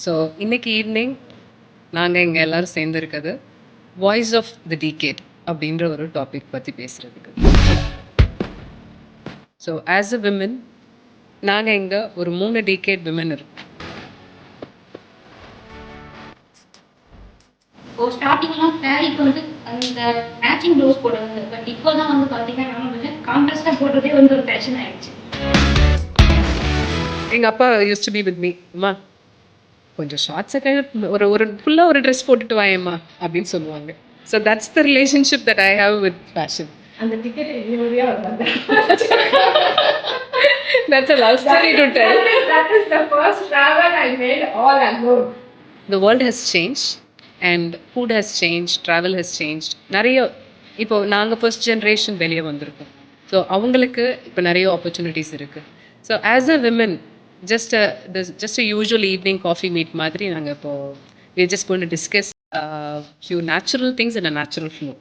So இன்னைக்கு evening நாங்கள் இங்கே எல்லோரும் சேர்ந்துருக்கிறது வாய்ஸ் ஆஃப் த டீகேட் அப்படின்ற ஒரு டாபிக் பற்றி பேசுகிறதுக்கு. ஸோ ஆஸ் அ விமன் நாங்கள் இங்கே ஒரு 3 டீகேட் விமன் இருக்கோம். ஸ்டார்டிங்லாம் சாரிக்கு வந்து அந்த மேட்சிங் ப்ளவுஸ் போடுவாங்க. பட் இப்போ தான் வந்து பார்த்தீங்கன்னா வந்து கான்ட்ராஸ்டாக போடுறதே வந்து ஒரு ஃபேஷன் ஆயிடுச்சு. எங்கள் அப்பா use to be with me, அம்மா கொஞ்சம் ஷார்ட்ஸை ஒரு ஒரு ஃபுல்லாக ஒரு ட்ரெஸ் போட்டுட்டு வாயம்மா அப்படின்னு சொல்லுவாங்க. So that's the relationship that I have with fashion. அந்த டிக்கெட் எவ்வளோ That's a love story to tell. That is the first travel I made all alone. The world has changed and food has changed, travel has changed. நிறைய இப்போ நாங்கள் first generation வெளியே வந்திருக்கோம். So அவங்களுக்கு இப்போ நிறைய ஆப்பர்ச்சுனிட்டிஸ் இருக்குது. So as a women just a usual evening coffee meet மாதிரி நாங்கள் இப்போது we are just going to discuss few natural things in a natural flow.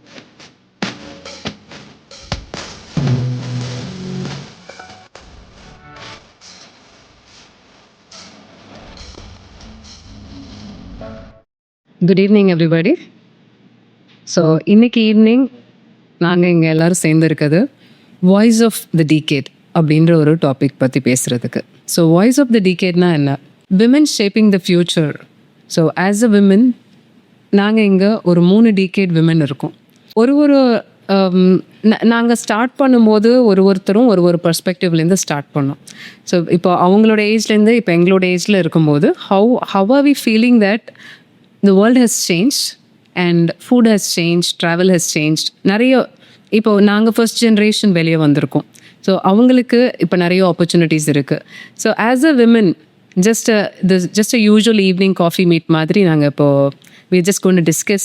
Good evening everybody. So இன்னைக்கு ஈவினிங் நாங்கள் இங்கே எல்லோரும் சேர்ந்துருக்கிறது வாய்ஸ் ஆஃப் த டீகேட் அப்படின்ற ஒரு topic பற்றி பேசுகிறதுக்கு. ஸோ வாய்ஸ் ஆஃப் த டீகேட்னா என்ன? Women shaping the future. So as a women நாங்கள் இங்கே ஒரு 3 டீகேட் விமன் இருக்கோம். ஒரு நாங்கள் ஸ்டார்ட் பண்ணும்போது ஒருத்தரும் ஒரு பர்ஸ்பெக்டிவ்லேருந்து ஸ்டார்ட் பண்ணோம். ஸோ இப்போ அவங்களோட ஏஜ்லேருந்து இப்போ எங்களோட ஏஜில் இருக்கும்போது how are we feeling that the world has changed and food has changed, travel has changed. நிறைய இப்போ நாங்கள் ஃபர்ஸ்ட் ஜென்ரேஷன் வெளியே வந்திருக்கோம். ஸோ அவங்களுக்கு இப்போ நிறைய ஆப்பர்ச்சுனிட்டிஸ் இருக்குது. So as a women just a usual evening coffee meet மாதிரி நாங்கள் இப்போது we are just going to discuss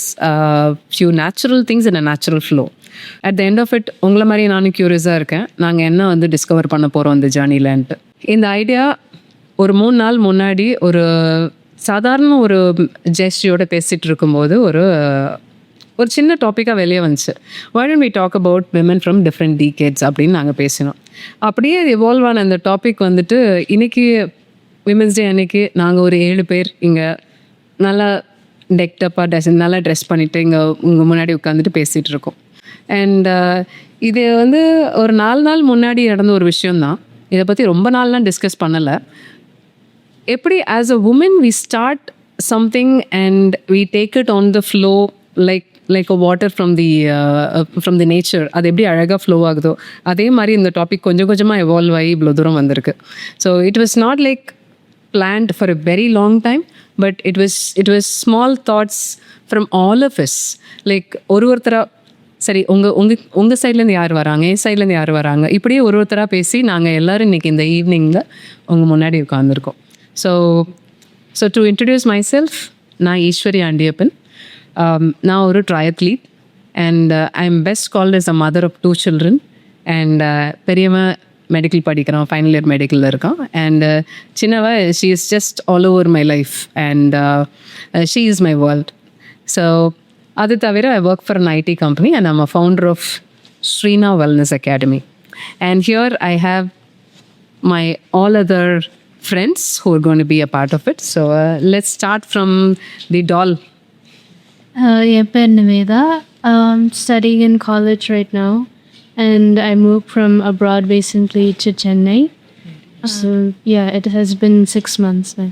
few natural things in a natural flow. At the end of it உங்களை மாதிரி நானும் க்யூரியஸாக இருக்கேன், நாங்கள் என்ன வந்து டிஸ்கவர் பண்ண போகிறோம் இந்த ஜேர்னிலன்ட்டு. இந்த ஐடியா ஒரு 3 நாள் முன்னாடி ஒரு சாதாரண ஒரு ஜெஸ்டியோட பேசிகிட்டு இருக்கும்போது ஒரு சின்ன டாப்பிக்காக வெளியே வந்துச்சு. why don't we talk about women from different decades அப்படின்னு நாங்கள் பேசினோம். அப்படியே எவால்வ் ஆன அந்த டாபிக் வந்துட்டு இன்றைக்கி விமென்ஸ் டே அன்னைக்கு நாங்கள் ஒரு 7 பேர் இங்கே நல்லா டெக்டப்பாக நல்லா ட்ரெஸ் பண்ணிவிட்டு இங்கே உங்கள் முன்னாடி உட்காந்துட்டு பேசிகிட்டு இருக்கோம். அண்ட் இது வந்து ஒரு 4 நாள் முன்னாடி நடந்த ஒரு விஷயந்தான். இதை பற்றி ரொம்ப நாள்லாம் டிஸ்கஸ் பண்ணலை. எப்படி as a woman we start something and we take it on the flow like a water from the nature. அது எப்படி அழகாக ஃப்ளோ ஆகுதோ அதே மாதிரி இந்த டாபிக் கொஞ்சம் கொஞ்சமாக எவால்வ் ஆகி இவ்வளோ தூரம் வந்திருக்கு. So it was not like planned for a very long time, but it was small thoughts from all of us. Like ஒருத்தரா சரி உங்கள் சைட்லேருந்து யார் வராங்க, என் சைட்லேருந்து யார் வராங்க, இப்படியே ஒருத்தராக பேசி நாங்கள் எல்லோரும் இன்றைக்கி இந்த ஈவினிங்கில் உங்கள் முன்னாடி உட்காந்துருக்கோம். So to introduce myself, நான் ஈஸ்வரி ஆண்டியப்பன். நான் ஒரு triathlete and I am best called as a mother of 2 children. And பெரியவன் மெடிக்கல் படிக்கிறான், ஃபைனல் இயர் மெடிக்கலில் இருக்கான். அண்ட் சின்னவ she is just all over my life and she is my world. So அது தவிர I work for an IT company and I'm a founder of Srina Wellness Academy. And here I have my all other friends who are going to be a part of it. So let's start from the doll. என் பேர் Nivetha. Studying in college right now. And I moved from abroad recently to Chennai. So yeah, it has been 6 months now.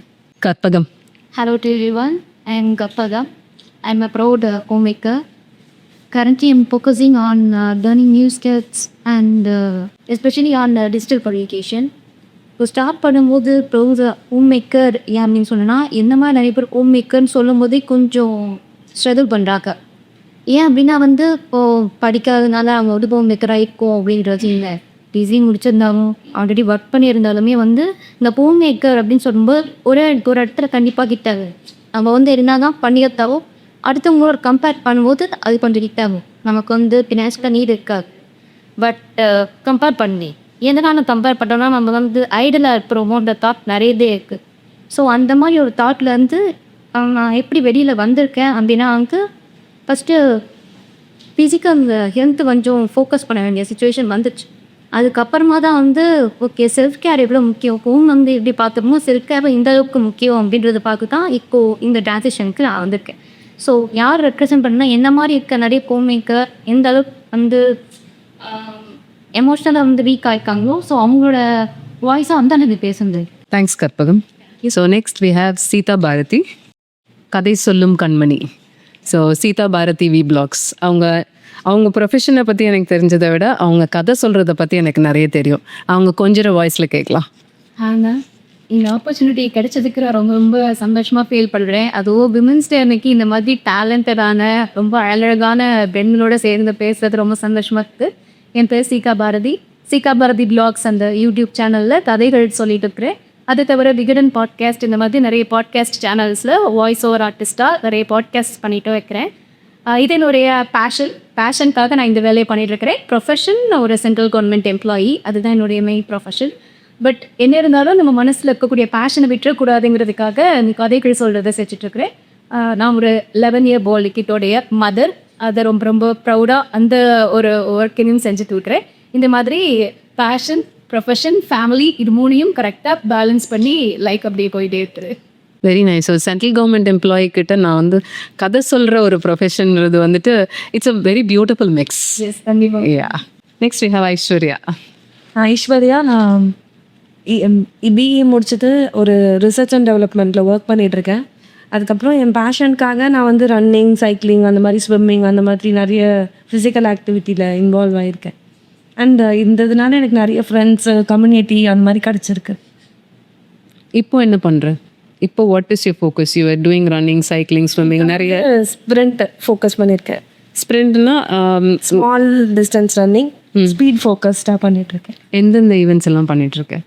Katpagam. Hello to everyone. I am Kapagam. I'm a proud homemaker. Currently, I'm focusing on learning new skills and especially on digital communication. இப்போ start பண்ணும்போது browse home maker ஏன் அப்படின்னு சொன்னால், என்ன மாதிரி நிறைய பேர் home மேக்கர்னு சொல்லும் போதே கொஞ்சம் ஸ்ட்ரகிள் பண்ணுறாங்க. ஏன் அப்படின்னா வந்து இப்போது படிக்காதனால அவங்க வந்து ஹோம் மேக்கராக இருக்கும் அப்படின்றது இல்லை. டிகிரி முடிச்சிருந்தாலும் ஆல்ரெடி ஒர்க் பண்ணியிருந்தாலுமே வந்து இந்த ஹோம் மேக்கர் அப்படின்னு சொல்லும்போது ஒரு இடத்துல கண்டிப்பாக கிட்டாது. நம்ம வந்து என்ன தான் பண்ணியிருந்தாவோ அடுத்தவங்களோட கம்பேர் பண்ணும்போது அது கொஞ்சம் கிட்டாகும். நமக்கு வந்து ஃபினான்ஷியலாக நீட் இருக்காது. பட் கம்பேர் பண்ணி எதனால் கம்பேர் பண்ணோன்னா நம்ம வந்து ஐடலாக இருக்கிறோமோன்ற தாட் நிறையதே இருக்குது. ஸோ அந்த மாதிரி ஒரு தாட்லேருந்து நான் எப்படி வெளியில் வந்திருக்கேன் அப்படின்னா வந்து ஃபஸ்ட்டு ஃபிசிக்கல் ஹெல்த்து கொஞ்சம் ஃபோக்கஸ் பண்ண வேண்டிய சுச்சுவேஷன் வந்துச்சு. அதுக்கப்புறமா தான் வந்து ஓகே செல்ஃப் கேர் எவ்வளோ முக்கியம், ஹோம் வந்து எப்படி பார்த்துக்கணும், செல்ஃப் கேர் இந்த அளவுக்கு முக்கியம் அப்படின்றத பார்த்து தான் இப்போது இந்த டிரான்சிஷனுக்கு நான் வந்திருக்கேன். ஸோ யார் ரெப்ரசென்ட் பண்ணால் என்ன மாதிரி இருக்க நிறைய ஹோம் மேக்கர் எந்த அளவுக்கு வந்து எமோஷ்னலாக வந்து வீக் ஆயிருக்காங்களோ, ஸோ அவங்களோட வாய்ஸாக வந்து எனக்கு பேசுறது. Thanks Karpagam. So next we have Seetha Bharathi, கதை சொல்லும் கண்மணி. So Seetha Bharathi vlogs. அவங்க ப்ரொஃபஷனை பற்றி எனக்கு தெரிஞ்சதை விட அவங்க கதை சொல்கிறத பற்றி எனக்கு நிறைய தெரியும். அவங்க கொஞ்சம் வாய்ஸில் கேட்கலாம். ஆனால் இந்த ஆப்பர்ச்சுனிட்டி கிடைச்சதுக்கு நான் ரொம்ப ரொம்ப சந்தோஷமாக ஃபீல் பண்ணுறேன். அதுவும் விமென்ஸ் டே அன்னைக்கு இந்த மாதிரி டேலண்டடான ரொம்ப அழகான பெண்களோட சேர்ந்து பேசுறது ரொம்ப சந்தோஷமாக இருக்குது. என் பேர் சீகா பாரதி பிளாக்ஸ் அந்த யூடியூப் சேனலில் கதைகள் சொல்லிட்டு இருக்கிறேன். அது தவிர விகடன் பாட்காஸ்ட் இந்த மாதிரி நிறைய பாட்காஸ்ட் சேனல்ஸில் வாய்ஸ் ஓவர் ஆர்டிஸ்ட்டாக நிறைய பாட்காஸ்ட் பண்ணிட்டு வைக்கிறேன். இது என்னுடைய பேஷனுக்காக நான் இந்த வேலையை பண்ணிட்டு இருக்கிறேன். ப்ரொஃபஷன் ஒரு சென்ட்ரல் கவர்மெண்ட் எம்ப்ளாயி, அதுதான் என்னுடைய மெயின் ப்ரொஃபஷன். பட் என்ன இருந்தாலும் நம்ம மனசில் இருக்கக்கூடிய பேஷனை விட்டுறக்கூடாதுங்கிறதுக்காக இந்த கதைகள் சொல்கிறத செஞ்சிட்ருக்கிறேன். நான் ஒரு 11 year boy கிட்டோடைய மதர். அதை ரொம்ப ரொம்ப ப்ரௌடாக அந்த ஒரு ஒர்க்கையும் செஞ்சுட்டு இருக்கிறேன். இந்த மாதிரி பேஷன், ப்ரொஃபஷன், ஃபேமிலி இது மூணையும் கரெக்டாக பேலன்ஸ் பண்ணி லைக் அப்படியே போயிட்டே இருக்குது. Very nice. So central government employee கிட்ட நான் வந்து கதை சொல்கிற ஒரு ப்ரொஃபஷன்றது வந்துட்டு it's a very beautiful mix. Yes, கண்டிப்பாக. Yeah. Next we have Aishwarya. Aishwarya, நான் பிஇ முடிச்சுட்டு ஒரு ரிசர்ச் அண்ட் டெவலப்மெண்ட்டில் ஒர்க் பண்ணிகிட்ருக்கேன். அதுக்கப்புறம் என் பேஷனுக்காக நான் வந்து ரன்னிங், சைக்கிளிங், அந்த மாதிரி ஸ்விம்மிங், அந்த மாதிரி நிறைய ஃபிசிக்கல் ஆக்டிவிட்டியில் இன்வால்வ் ஆகியிருக்கேன். அண்ட் இந்த இதனால எனக்கு நிறைய ஃப்ரெண்ட்ஸு, கம்யூனிட்டி அந்த மாதிரி கிடச்சிருக்கு. இப்போ என்ன பண்ணுற? இப்போ what is your focus? You are doing running, cycling, swimming, நிறைய ஸ்ப்ரிண்ட் ஃபோக்கஸ் பண்ணியிருக்கேன். ஸ்ப்ரிண்ட்னா ஸ்மால் டிஸ்டன்ஸ் ரன்னிங், ஸ்பீட் ஃபோக்கஸ்டாக பண்ணிகிட்ருக்கேன். எந்தெந்த ஈவெண்ட்ஸ் எல்லாம் பண்ணிகிட்ருக்கேன்?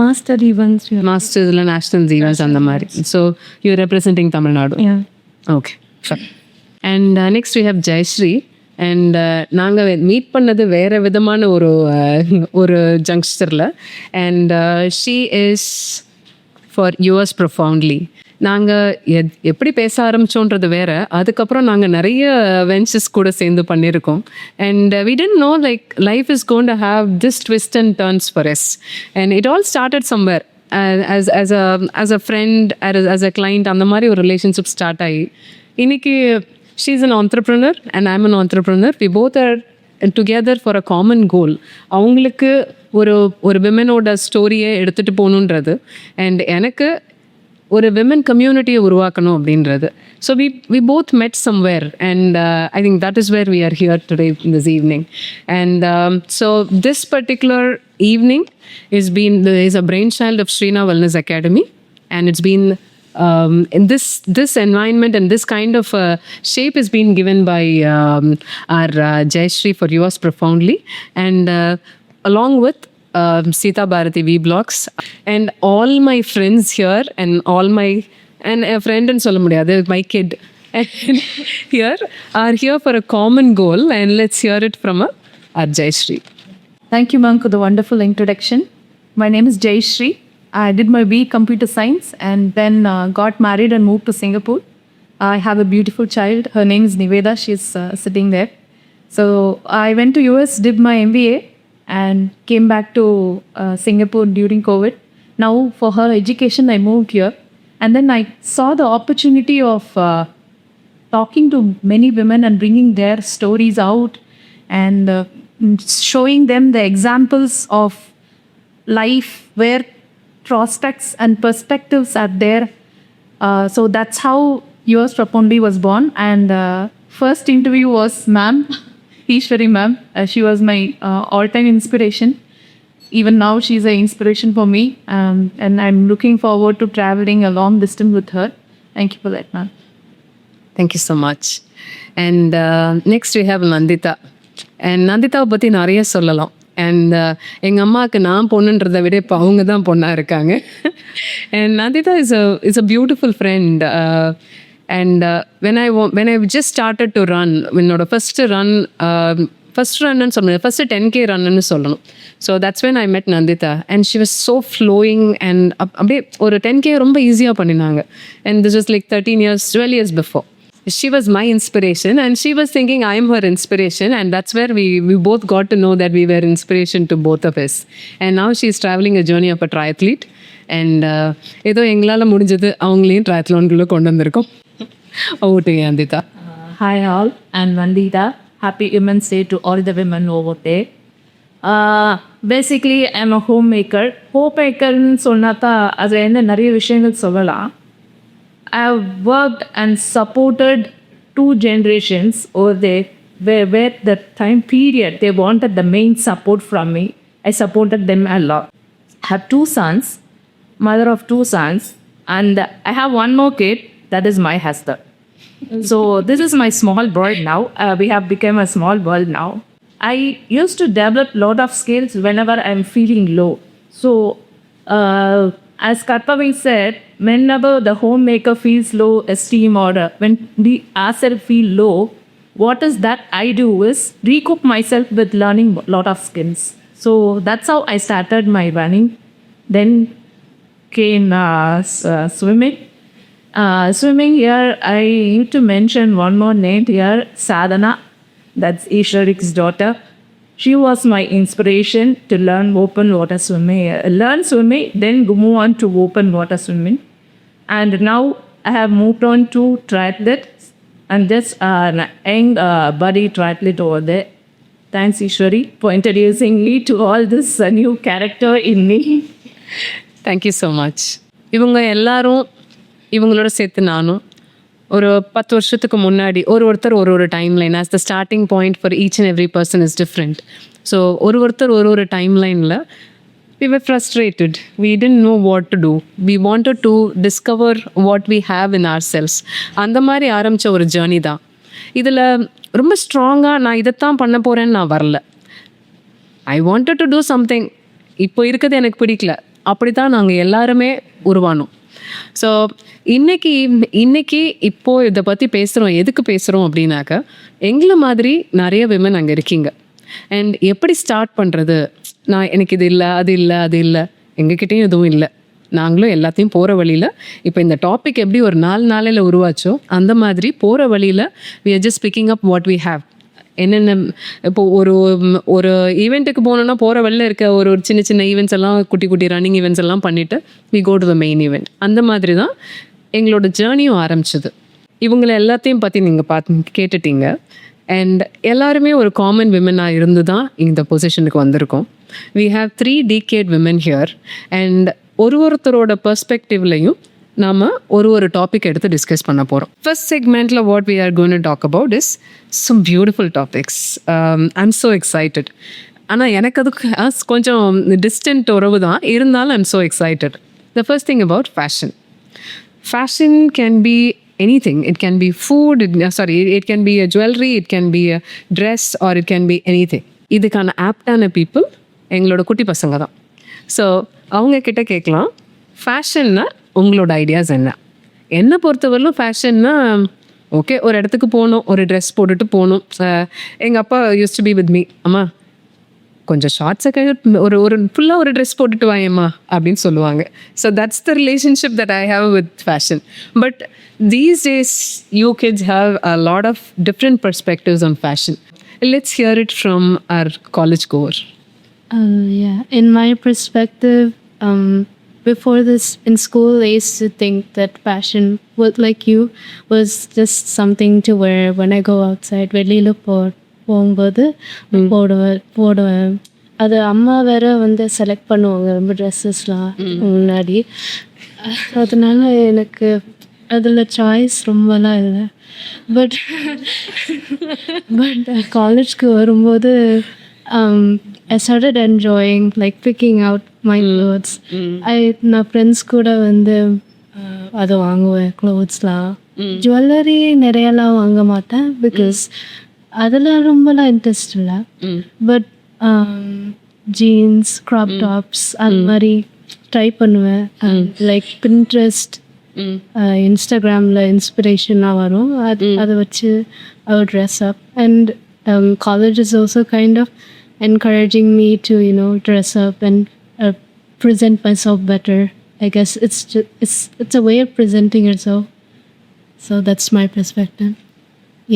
மாஸ்டர் ஈவெண்ட்ஸ், மாஸ்டர்ஸில் நேஷ்னல் ஈவெண்ட்ஸ் அந்த மாதிரி. So you representing Tamil Nadu. Okay, sure. And next we have Jayashree. And நாங்கள் மீட் பண்ணது வேறு விதமான ஒரு ஜங்ஸ்டரில். And she is for yours profoundly. நாங்கள் எப்படி பேச ஆரம்பித்தோன்றது வேறு. அதுக்கப்புறம் நாங்கள் நிறைய வென்ச்சர்ஸ் கூட சேர்ந்து பண்ணியிருக்கோம். And we tend know like life is gone to have this twist and turns for us. And it all started somewhere as a friend, as a client, அந்த மாதிரி ஒரு ரிலேஷன்ஷிப் ஸ்டார்ட் ஆகி இன்னைக்கு she is an entrepreneur and I'm an entrepreneur. We both are together for a common goal. அவங்களுக்கு ஒரு விமனோட ஸ்டோரியை எடுத்துகிட்டு போகணுன்றது, and எனக்கு ஒரு விமன் கம்யூனிட்டியை உருவாக்கணும் அப்படின்றது. So we both met somewhere, and I think that is where we are here today in this evening. And so this particular evening is a brainchild of Srina Wellness Academy, and it's been in this environment and this kind of shape has been given by our Jayashree for yours profoundly, and along with Sita Bharati V Blocks and all my friends here, and all my and a friend and சொல்ல முடியாது, my kid here are here for a common goal, and let's hear it from our Jayashree. Thank you, ma'am, for the wonderful introduction. My name is Jayashree. I did my BE Computer Science and then got married and moved to Singapore. I have a beautiful child. Her name is Niveda. She's sitting there. So I went to US, did my MBA, and came back to Singapore during COVID. Now for her education, I moved here. And then I saw the opportunity of talking to many women and bringing their stories out and showing them the examples of life where prospects and perspectives are there. So that's how yours profoundly was born. And first interview was ma'am, Ishwari ma'am. She was my all-time inspiration. Even now she's an inspiration for me, and I'm looking forward to traveling a long distance with her. Thank you for that, ma'am. Thank you so much. And next we have Nandita. And நந்திதாவை பற்றி நிறைய சொல்லலாம். And எங்கள் அம்மாவுக்கு நான் பொண்ணுன்றதை விட இப்போ அவங்க தான் பொண்ணாக இருக்காங்க. And Nandita is a beautiful friend. And when I just started to run, என்னோட ஃபஸ்ட்டு ரன்னு சொல்லணும், ஃபஸ்ட்டு 10K ரன்னு சொல்லணும். So that's when I met Nandita, and she was so flowing, and அப்படியே ஒரு 10K ரொம்ப ஈஸியாக பண்ணினாங்க. And this was like 12 years before. she was my inspiration and she was thinking I am her inspiration, and that's where we both got to know that we were inspiration to both of us. And now she's traveling a journey of a triathlete, and ஏதோ எங்களால் முடிஞ்சது அவங்களையும் ட்ரைத்லான்குள்ளே கொண்டு வந்திருக்கோம். ஓட்டு அந்திதா. Hi all, I'm Vandita. Happy Women's Day to all the women over there. Basically, I'm a homemaker. Homemakerன்னு சொன்னாத்தா அது என்ன நிறைய விஷயங்கள் சொல்லலாம். I have worked and supported 2 generations over there where the time period they wanted the main support from me. I supported them a lot. I have 2 sons, mother of 2 sons, and I have one more kid, that is my husband. So this is my small world now. We have become a small world now. I used to develop lot of skills whenever I'm feeling low. So as Karpavi said, whenever the homemaker feels low esteem or when we ourselves feel low, what is that I do is recoup myself with learning lot of skills. So that's how I started my running. Then came swimming. Swimming here, I need to mention one more name here, Sadhana. That's Ishwarik's daughter. She was my inspiration to learn open water swimming. Learn swimming, then move on to open water swimming. And now I have moved on to triathlete and just an young buddy triathlete over there. Thanks, Ishwari, for introducing me to all this new character in me. Thank you so much. இவங்க எல்லாரும் இவங்களோட சேர்த்து நானும் ஒரு 10 வருஷத்துக்கு முன்னாடி ஒருத்தர் ஒரு time line as the starting point for each and every person is different. So ஒருத்தர் ஒரு டைம் லைனில் we were frustrated. We didn't know what to do. We wanted to discover what we have in ourselves. அந்த மாதிரி ஆரம்பித்த ஒரு journey தான். இதில் ரொம்ப ஸ்ட்ராங்காக நான் இதைத்தான் பண்ண போகிறேன்னு நான் வரல. ஐ வாண்டட் டு டூ சம்திங். இப்போ இருக்கிறது எனக்கு பிடிக்கல. அப்படி தான் நாங்கள் எல்லாருமே உருவானோம். ஸோ இன்னைக்கு இப்போது இதை பற்றி பேசுகிறோம். எதுக்கு பேசுகிறோம் அப்படின்னாக்கா, எங்களை மாதிரி நிறைய விமன் அங்கே இருக்கீங்க. அண்ட் எப்படி ஸ்டார்ட் பண்ணுறது, எனக்கு இது இல்லை அது இல்லை எங்ககிட்டையும் எதுவும் இல்லை. நாங்களும் எல்லாத்தையும் போகிற வழியில் இப்போ இந்த டாபிக் எப்படி ஒரு 4 நாளையில் உருவாச்சோ அந்த மாதிரி போகிற வழியில் we are just picking up what we have. என்னென்ன இப்போது ஒரு ஈவெண்ட்டுக்கு போனோன்னா போகிற வழியில் இருக்க ஒரு சின்ன ஈவெண்ட்ஸ் எல்லாம் குட்டி ரன்னிங் ஈவெண்ட்ஸ் எல்லாம் பண்ணிவிட்டு we go to the main event. அந்த மாதிரி தான் எங்களோட ஜேர்னியும் ஆரம்பிச்சது. இவங்களை எல்லாத்தையும் பற்றி நீங்கள் கேட்டுட்டீங்க. அண்ட் எல்லாருமே ஒரு காமன் விமனாக இருந்து தான் இந்த பொசிஷனுக்கு வந்திருக்கோம். we have 3 decade women here and ஒருத்தரோட பெர்ஸ்பெக்டிவ்லையும் நாம் ஒரு டாபிக் எடுத்து டிஸ்கஸ் பண்ண போகிறோம். ஃபர்ஸ்ட் செக்மெண்ட்டில் what we are going to talk about is some beautiful topics. I am so excited. ஆனால் எனக்கு அதுக்கு கொஞ்சம் டிஸ்டன்ட் உறவு தான் இருந்தாலும் I am so excited. The first thing about fashion. Fashion can be anything. It can be food, it can be a jewelry, it can be a dress, or it can be anything. இதுக்கான ஆப்டான people எங்களோட குட்டி பசங்க தான். So அவங்க கிட்ட கேட்கலாம், ஃபேஷன்னா உங்களோட ideas என்ன பொறுத்தவரையிலும் ஃபேஷன்னா ஓகே, ஒரு இடத்துக்கு போகணும், ஒரு ட்ரெஸ் போட்டுட்டு போகணும். எங்கள் அப்பா use to be with me, அம்மா கொஞ்சம் ஷார்ட்ஸை ஒரு ஃபுல்லாக ஒரு ட்ரெஸ் போட்டுட்டு வாயம்மா அப்படின்னு சொல்லுவாங்க. So that's the relationship that I have with fashion. But these days you kids have a lot of different perspectives on fashion. Let's hear it from our college goer. Yeah, in my perspective, before this in school, I used to think that fashion, like you, was just something to wear when I go outside. வெளியில போகும்போது போடுவேன். அது அம்மா வேற வந்து select பண்ணுவாங்க ரொம்ப ட்ரெஸ்ஸஸ்லாம் முன்னாடி. அதனால எனக்கு அதில் சாய்ஸ் ரொம்பலாம் இல்லை. பட் காலேஜ்க்கு வரும்போது I started enjoying like picking out my clothes. நான் ஃப்ரெண்ட்ஸ் கூட வந்து அதை வாங்குவேன், க்ளோத்ஸ்லாம். ஜுவல்லரி நிறையலாம் வாங்க மாட்டேன் பிகாஸ் அதில் ரொம்பலாம் இன்ட்ரெஸ்ட் இல்லை. பட் ஜீன்ஸ், க்ராப் டாப்ஸ் அது மாதிரி ட்ரை பண்ணுவேன். லைக் பின்ட்ரெஸ்ட், இன்ஸ்டாகிராமில் இன்ஸ்பிரேஷனாக வரும், அதை வச்சு I would dress up. And college is also kind of encouraging me to dress up and present myself better. I guess it's a way of presenting yourself. So that's my perspective.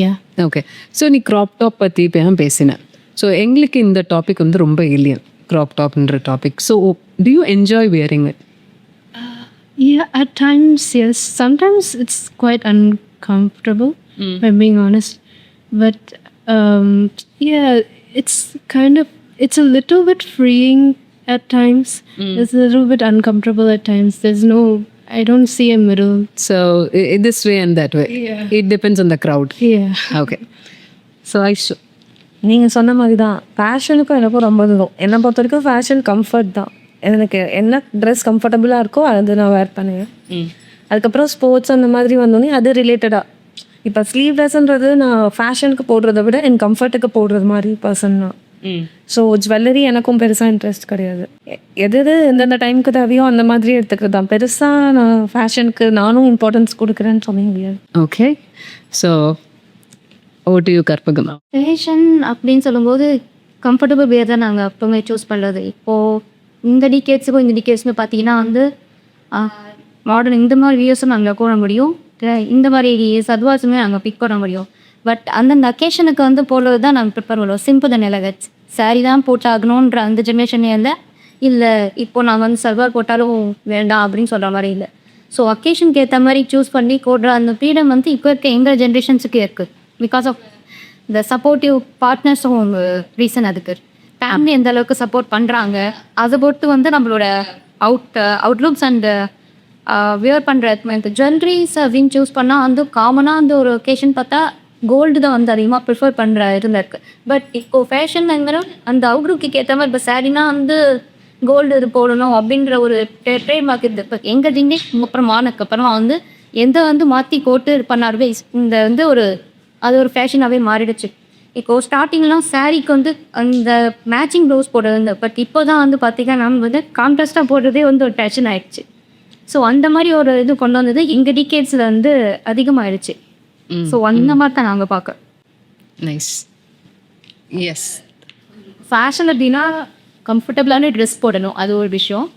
Yeah. Okay. So நீ crop top பற்றி இப்போ பேசினேன். ஸோ எங்களுக்கு இந்த topic ரொம்ப alien, crop டாப்ன்ற topic. So do you enjoy wearing it? Yeah, at times, yes. Sometimes it's quite uncomfortable, if I'm being honest. But yeah, it's kind of, it's a little bit freeing at times. It's a little bit uncomfortable at times. There's no, I don't see a middle. So this way and that way. It depends on the crowd. Yeah. Okay. So Aishu, நீங்கள் சொன்ன மாதிரி தான் ஃபேஷனுக்கும் எனக்கும் ரொம்ப தூரம். என்னை பொறுத்த வரைக்கும் ஃபேஷன் கம்ஃபர்ட் தான். எனக்கு என்ன ட்ரெஸ் கம்ஃபர்டபுளாக இருக்கோ அது நான் வேர் பண்ணுவேன். அதுக்கப்புறம் ஸ்போர்ட்ஸ் அந்த மாதிரி வந்தோடனே அது ரிலேட்டடாக. இப்போ ஸ்லீவ்லெஸ்ன்றது நான் ஃபேஷனுக்கு போடுறத விட என் கம்ஃபர்ட்டுக்கு போடுறது மாதிரி பர்சன் தான். ஸோ ஜுவல்லரி எனக்கும் பெருசாக இன்ட்ரெஸ்ட் கிடையாது. எது எந்தெந்த டைமுக்கு தேவையோ அந்த மாதிரி எடுத்துக்கிறது தான். பெருசாக நான் ஃபேஷனுக்கு நானும் இம்பார்ட்டன்ஸ் கொடுக்குறேன்னு சொல்ல முடியாது. Okay. So over to you கற்பகமா. ஃபேஷன் அப்படின்னு சொல்லும்போது கம்ஃபர்டபுள் வேர் தான் நாங்கள் எப்போவுமே சூஸ் பண்ணுறது. இப்போது இந்த டிகேட்ஸுக்கும் இந்த டிகேட்ஸுமே பார்த்தீங்கன்னா மாடர்ன் இந்த மாதிரி வியூஸும் நாங்கள் போட முடியும், இந்த மாதிரி சத்வாஸுமே நாங்கள் பிக் பண்ண முடியும். பட் அந்தந்த அக்கேஷனுக்கு போடுறது தான் நாங்கள் ப்ரிப்பேர் பண்ணுவோம். சிம்பிள் தான் எலகன்ஸ். சாரீ தான் போட்டாகணுன்ற அந்த ஜென்ரேஷனே இல்லை இப்போ நான் சல்வார் போட்டாலும் வேண்டாம் அப்படின்னு சொல்கிற மாதிரி இல்லை. ஸோ அக்கேஷனுக்கு ஏற்ற மாதிரி சூஸ் பண்ணி போடுற அந்த ஃப்ரீடம் இப்போ இருக்க எங்கள் ஜென்ரேஷன்ஸுக்கு இருக்குது. பிகாஸ் ஆஃப் த சப்போர்ட்டிவ் பார்ட்னர்ஸும் ரீசன் அதுக்கு. ஃபேமிலி எந்த அளவுக்கு சப்போர்ட் பண்ணுறாங்க அதை பொறுத்து நம்மளோட அவுட்லுக்ஸ் அண்ட் வியர் பண்ணுற ஜுவல்லரிஸ் அப்படின்னு சூஸ் பண்ணால் காமனாக ஒரு ஒகேஷன் பார்த்தா கோல்டு தான் அதிகமாக ப்ரிஃபர் பண்ணுற இருந்திருக்கு. பட் இப்போது ஃபேஷன்ங்கிற அந்த அவுட்லுக்கு ஏற்ற மாதிரி இப்போ சாரீனா கோல்டு இது போடணும் அப்படின்ற ஒரு ட்ரேட் மார்க் இருக்குது. இப்போ எங்கள் ஜென்ரேஷன் அப்புறமா எந்த மாற்றி கோட்டு பண்ணாருவே இந்த அது ஒரு ஃபேஷனாகவே மாறிடுச்சு. இப்போது ஸ்டார்டிங்லாம் சாரீக்கு அந்த மேட்சிங் ப்ளவுஸ் போடுறது. பட் இப்போ தான் பார்த்திங்கன்னா நம்ம கான்ட்ராஸ்ட்டாக போடுறதே ஒரு ஃபேஷன் ஆகிடுச்சு. ஸோ அந்த மாதிரி ஒரு இது கொண்டு வந்தது எங்கள் டிகேட்ஸில் அதிகமாகிடுச்சு. ஸோ அந்த மாதிரி தான் நாங்கள் பார்க்க. நைஸ். எஸ். ஃபேஷன் அப்படின்னா கம்ஃபர்டபுளான ட்ரெஸ் போடணும், அது ஒரு விஷயம்.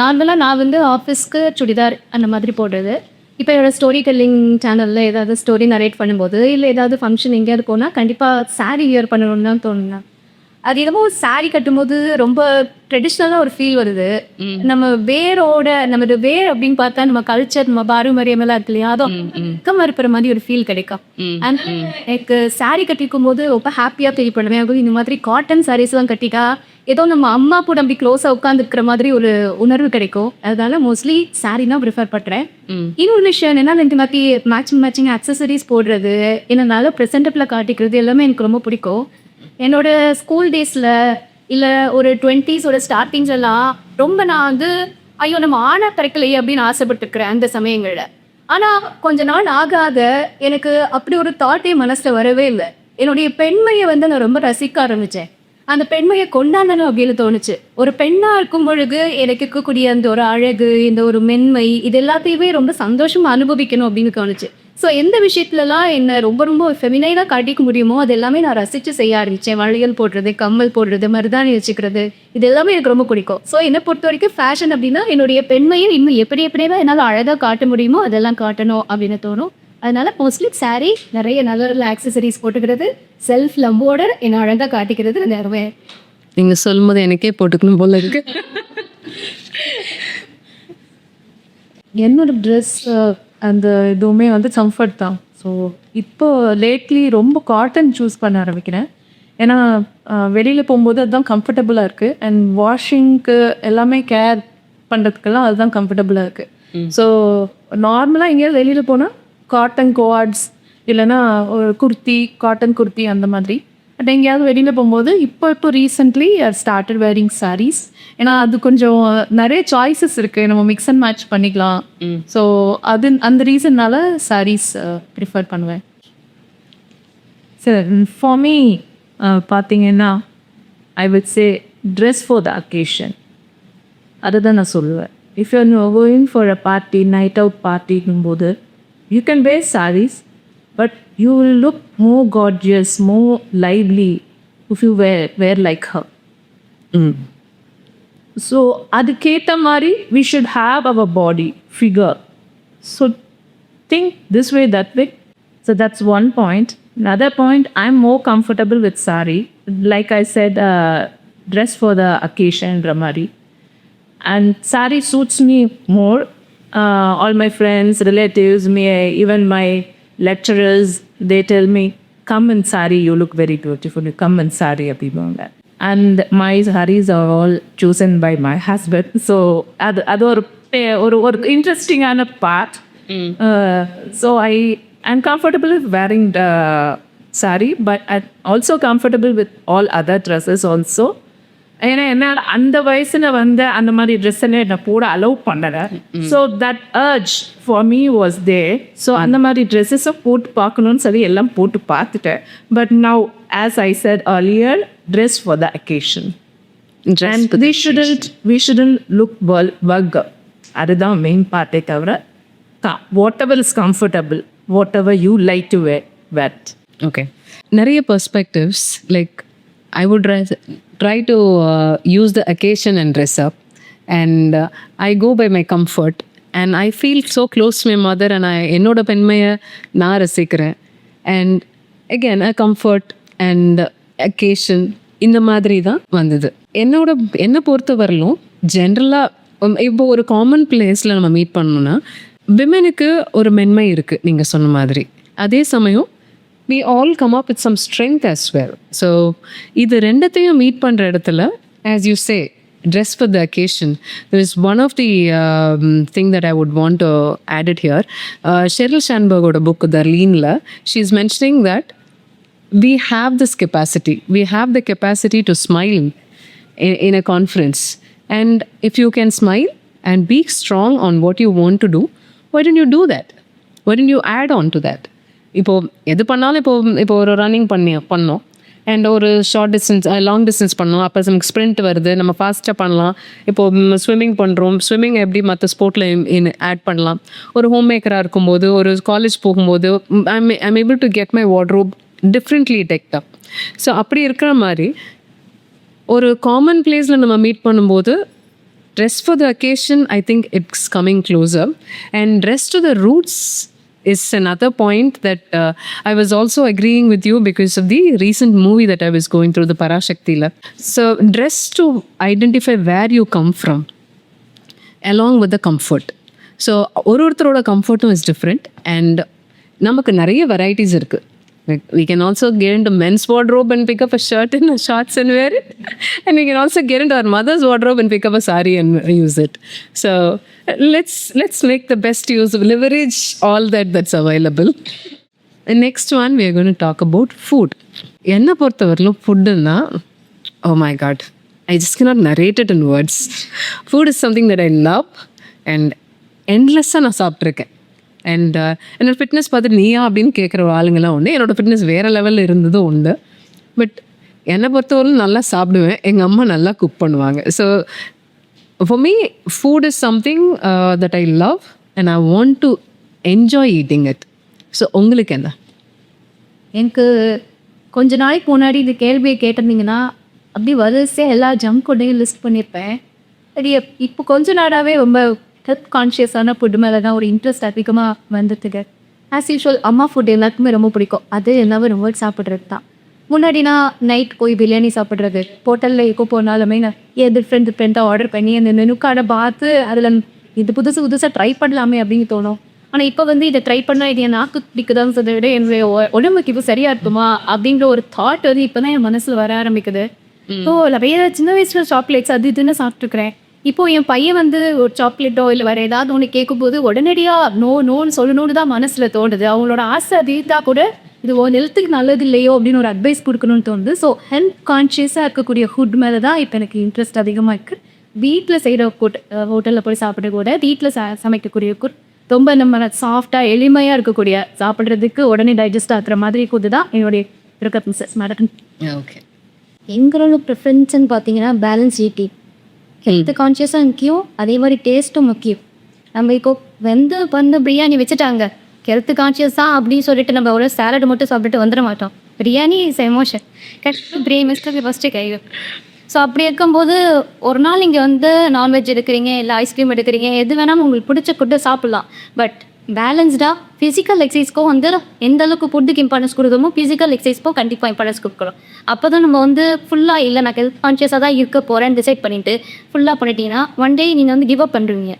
நார்மலாக நான் ஆஃபீஸ்க்கு சுடிதார் அந்த மாதிரி போடுறது. இப்போ என்னோட ஸ்டோரி டெல்லிங் சேனலில் ஏதாவது ஸ்டோரி நரேட் பண்ணும்போது இல்லை ஏதாவது ஃபங்க்ஷன் எங்கேயாவது போனால் கண்டிப்பாக சாரீ வியர் பண்ணணும்னு தான் தோணுங்க. அது என்னமோ சாரீ கட்டும்போது ரொம்ப ட்ரெடிஷ்னலாக ஒரு ஃபீல் வருது. நம்ம நம்மளோட வேர் அப்படின்னு பார்த்தா நம்ம கல்ச்சர், நம்ம பாரம்பரியமெல்லாம் இருக்கு இல்லையா, அதுவும் பக்கம் இருக்கிற மாதிரி ஒரு ஃபீல் கிடைக்கும். அண்ட் எனக்கு சாரீ கட்டிக்கும் போது ரொம்ப ஹாப்பியாக ஃபீல் பண்ணுவேன். இந்த மாதிரி காட்டன் சாரீஸ்லாம் கட்டிட்டா ஏதோ நம்ம அம்மா கூட அப்படி க்ளோஸாக உட்காந்துருக்கிற மாதிரி ஒரு உணர்வு கிடைக்கும். அதனால மோஸ்ட்லி சாரீ தான் ப்ரிஃபர் பண்ணுறேன். இன்னொரு விஷயம் என்னன்னா, இந்த மாதிரி மேட்சிங் அக்சசரிஸ் போடுறது, என்னன்னால ப்ரெசென்டபிளாக காட்டிக்கிறது எல்லாமே எனக்கு ரொம்ப பிடிக்கும். என்னோட ஸ்கூல் டேஸில் இல்லை ஒரு 20s ஸ்டார்டிங்ஸ் எல்லாம் ரொம்ப நான் ஐயோ நம்ம ஆனா கிடைக்கலையே அப்படின்னு ஆசைப்பட்டுருக்கிறேன் அந்த சமயங்களில். ஆனால் கொஞ்ச நாள் ஆகாத எனக்கு அப்படி ஒரு தாட்டே மனசில் வரவே இல்லை. என்னுடைய பெண்மையை நான் ரொம்ப ரசிக்க ஆரம்பித்தேன். அந்த பெண்மையை கொண்டாடணும் அப்படின்னு தோணுச்சு. ஒரு பெண்ணாக இருக்கும் பொழுது எனக்கு இருக்கக்கூடிய அந்த ஒரு அழகு, இந்த ஒரு மென்மை, இது எல்லாத்தையுமே ரொம்ப சந்தோஷமாக அனுபவிக்கணும் அப்படின்னு தோணுச்சு. ஸோ எந்த விஷயத்துலலாம் என்னை ரொம்ப ரொம்ப ஃபெமினைனாக காட்டிக்க முடியுமோ அது எல்லாமே நான் ரசித்து செய்ய ஆரம்பித்தேன். வளையல் போடுறது, கம்மல் போடுறது, மருதாணி வச்சுக்கிறது, இது எல்லாமே எனக்கு ரொம்ப பிடிக்கும். ஸோ என்னை பொறுத்த வரைக்கும் ஃபேஷன் அப்படின்னா என்னுடைய பெண்மையை இன்னும் எப்படிதான் என்னால் அழகாக காட்ட முடியுமோ அதெல்லாம் காட்டணும் அப்படின்னு தோணும். அதனால மோஸ்ட்லி சாரீ, நிறைய நல்ல நல்ல ஆக்சசரிஸ் போட்டுக்கிறது, செல்ஃப் லம்போட என்னை அழகாக காட்டிக்கிறது நிறைய. நீங்கள் சொல்லும் போது எனக்கே போட்டுக்கணும் போல இருக்கு. என்னோட ட்ரெஸ் அந்த இதுவுமே கம்ஃபர்ட் தான். ஸோ இப்போ லேட்லி ரொம்ப காட்டன் சூஸ் பண்ண ஆரம்பிக்கிறேன். ஏன்னா வெளியில் போகும்போது அதுதான் கம்ஃபர்டபுளாக இருக்குது. அண்ட் வாஷிங்க்கு எல்லாமே கேர் பண்ணுறதுக்கெல்லாம் அதுதான் கம்ஃபர்டபுளாக இருக்குது. ஸோ நார்மலாக எங்கேயாவது வெளியில் போனால் காட்டன் கோஆர்ட்ஸ் இல்லைன்னா ஒரு குர்த்தி, காட்டன் குர்த்தி அந்த மாதிரி. பட் எங்கேயாவது வெளியில் போகும்போது இப்போ ரீசெண்ட்லி ஸ்டார்டட் வேரிங் சாரீஸ். ஏன்னா அது கொஞ்சம் நிறைய சாய்ஸஸ் இருக்குது, நம்ம மிக்ஸ் அண்ட் மேட்ச் பண்ணிக்கலாம். ஸோ அந்த ரீசன்னால சாரீஸ் ப்ரிஃபர் பண்ணுவேன். சார் ஃபார் மீ பார்த்தீங்கன்னா I would say dress for the occasion, அதை தான் நான் சொல்லுவேன். If you are going for a party, night out பார்ட்டிங்கும் போது you can wear sarees, but you will look more gorgeous, more lively if you wear like her. So aduketa mari we should have our body figure. So think this way, that way. So that's one point. Another point, I'm more comfortable with sari. Like I said, dress for the occasion, Ramari. And sari suits me more. All my friends, relatives, me, even my lecturers, they tell me, come in sari, you look very beautiful. You come in sari, abhibanga. And my saris are all chosen by my husband. So அது ஒரு இன்ட்ரெஸ்டிங்கான part. So I'm comfortable with wearing the sari, but I'm also comfortable with all other dresses also. ஏன்னா என்ன அந்த வயசுல வந்து அந்த மாதிரி ட்ரெஸ் எல்லாம் என்ன போட அலோவ் பண்ணல. So that urge for me was there. So அந்த மாதிரி ட்ரெஸ்ஸஸை போட்டு பார்க்கணும்னு சொல்லி எல்லாம் போட்டு பார்த்துட்டேன். But now as I said earlier, dress for the occasion. And we shouldn't look vulgar. அதுதான் மெயின் பார்ட்டே தவிர whatever is comfortable, whatever you like to wear it. Okay. நிறைய perspectives, like I would try to use the occasion and dress up, and I go by my comfort, and I feel so close to my mother, and என்னோட பெண்மையை நான் ரசிக்கிறேன். And again, a comfort and occasion இந்த மாதிரி தான் வந்தது. என்னை பொறுத்த வரலும் ஜென்ரலாக இப்போ ஒரு காமன் பிளேஸில் நம்ம மீட் பண்ணோம்னா விமெனுக்கு ஒரு மென்மை இருக்குது நீங்கள் சொன்ன மாதிரி. அதே சமயம் we all come up with some strength as well. So இது ரெண்டத்தையும் மீட் பண்ணுற இடத்துல, as you say, dress for the occasion. There is one of the thing that I would want to add it here. Sheryl Sandberg book, The Lean-la, she's mentioning that we have this capacity. We have the capacity to smile in a conference. And if you can smile and be strong on what you want to do, why don't you do that? Why don't you add on to that? இப்போது எது பண்ணாலும் இப்போ ஒரு running பண்ணோம் and ஒரு short distance long distance பண்ணோம், அப்போ நமக்கு ஸ்ப்ரிண்ட் வருது, நம்ம ஃபாஸ்ட்டாக பண்ணலாம். இப்போது ஸ்விம்மிங் பண்ணுறோம், ஸ்விம்மிங் எப்படி மற்ற ஸ்போர்ட்டில் ஆட் பண்ணலாம். ஒரு ஹோம் மேக்கராக இருக்கும்போது, ஒரு காலேஜ் போகும்போது I'm able to get my wardrobe differently decked up. So அப்படி இருக்கிற மாதிரி ஒரு காமன் பிளேஸில் நம்ம மீட் பண்ணும்போது dress for the occasion, I think it's coming closer. And dress to the roots is another point that I was also agreeing with you because of the recent movie that I was going through, the Parashakti La. So dress to identify where you come from along with the comfort. So ஒருத்தரோட comfortum is different, and நமக்கு நிறைய varieties இருக்கு. Like we can also get into men's wardrobe and pick up a shirt and a shorts and wear it, and we can also get into our mother's wardrobe and pick up a sari and use it. So let's make the best use of, leverage all that's available. The next one we are going to talk about food. என்ன பொறுத்தவரையிலும் ஃபுட்டுன்னா, oh my god, I just cannot narrate it in words. Food is something that I love and endless-ஆ நான் சாப்பிட்ருக்கேன். And என்னோடய fitness பார்த்துட்டு நீயா அப்படின்னு கேட்குற ஆளுங்கெல்லாம் உண்டு. என்னோடய ஃபிட்னஸ் வேறு லெவலில் இருந்ததும் உண்டு. பட் என்னை பொறுத்தவரைக்கும் நல்லா சாப்பிடுவேன், எங்கள் அம்மா நல்லா குக் பண்ணுவாங்க. So for me food is something that I love and I want to enjoy eating it. So உங்களுக்கு என்ன? எனக்கு கொஞ்ச நாளைக்கு முன்னாடி இந்த கேள்வியை கேட்டிருந்தீங்கன்னா அப்படி வரிசையாக எல்லா ஜங்க் ஃபுட்டையும் லிஸ்ட் பண்ணியிருப்பேன். அது இப்போ கொஞ்ச நாளாகவே ரொம்ப ஹெல்த் கான்ஷியஸான ஃபுட்டு மேலே தான் ஒரு இன்ட்ரெஸ்ட் அதிகமாக வந்துட்டுங்க. ஆஸ் யூஷுவல் அம்மா ஃபுட் எல்லாருக்குமே ரொம்ப பிடிக்கும். அது எல்லாமே ரொம்ப சாப்பிட்றது தான். முன்னாடி நான் நைட் போய் பிரியாணி சாப்பிட்றது, ஹோட்டலில் எக்கோ போனாலுமே நான் டிஃப்ரெண்ட்டாக ஆர்டர் பண்ணி அந்த மெனு கார்டை பார்த்து அதில் இது புதுசாக ட்ரை பண்ணலாமே அப்படின்னு தோணும். ஆனால் இப்போ வந்து இதை ட்ரை பண்ணால் இது என் நாக்கு பிடிக்குதான்னு சொல்றதை விட என்னுடைய உடம்புக்கு இப்போ சரியாக இருக்குமா அப்படிங்கிற ஒரு தாட் வந்து இப்போ தான் என் மனசில் வர ஆரம்பிக்குது. ஸோ நிறைய சின்ன வயசில் சாக்லேட்ஸ் அது இதுன்னு சாப்பிட்டுக்கிறேன். இப்போது என் பையன் வந்து ஒரு சாக்லேட்டோ இல்லை வேறு ஏதாவது ஒன்று கேட்கும்போது உடனடியாக நோன்னு சொல்லணும்னு தான் மனசில் தோணுது. அவங்களோட ஆசை அது இருந்தால் கூட இது ஹெல்த்துக்கு நல்லது இல்லையோ அப்படின்னு ஒரு அட்வைஸ் கொடுக்கணும்னு தோணுது. ஸோ ஹெல்த் கான்ஷியஸாக இருக்கக்கூடிய ஃபுட் மேலே தான் இப்போ எனக்கு இன்ட்ரெஸ்ட் அதிகமாக இருக்குது. வீட்டில் செய்கிற ஃபுட், ஹோட்டலில் போய் சாப்பிட கூட வீட்டில் சமைக்கக்கூடிய ஃபுட் ரொம்ப நம்ம சாஃப்டாக எளிமையாக இருக்கக்கூடிய, சாப்பிட்றதுக்கு உடனே டைஜஸ்ட் ஆகிற மாதிரி ஃபுட்டு தான் என்னுடைய ப்ரிஃபரன்சஸ் மேடம். ஓகே, எங்களோட ப்ரிஃபரன்ஸ்ன்னு பார்த்தீங்கன்னா பேலன்ஸ் ஈட்டிங். ஹெல்த் கான்ஷியஸாக முக்கியம், அதே மாதிரி டேஸ்ட்டும் முக்கியம். நம்ம இப்போ வந்து பிரியாணி வச்சுட்டாங்க, ஹெல்த் கான்ஷியஸாக அப்படின்னு சொல்லிட்டு நம்ம ஒரு சாலட் மட்டும் சாப்பிட்டுட்டு வந்துட மாட்டோம். Biryani is emotion, biryani mister first guy. So அப்படி இருக்கும்போது ஒரு நாள் இங்கே வந்து நான்வெஜ் எடுக்கிறீங்க, இல்லை ஐஸ்கிரீம் எடுக்கிறீங்க, எது வேணாலும் உங்களுக்கு பிடிச்ச ஃபுட்டை சாப்பிட்லாம். பட் பேலன்ஸ்டாக ஃபிசிக்கல் எக்ஸசைஸ்க்கும் வந்து எந்த அளவுக்கு ஃபுட்டுக்கு இம்பார்ட்டன்ஸ் கொடுக்குறோமோ ஃபிசிக்கல் எக்ஸசைஸ்க்கும் கண்டிப்பாக இம்பார்ட்டன்ஸ் கொடுக்குறோம். அப்போ தான் நம்ம வந்து ஃபுல்லாக இல்லை நான் ஹெல்த் கான்ஷியஸாக தான் இருக்க போகிறேன்னு டிசைட் பண்ணிவிட்டு ஃபுல்லாக பண்ணிட்டீங்கன்னா ஒன் டே நீங்கள் வந்து கிவ் அப் பண்ணுறீங்க.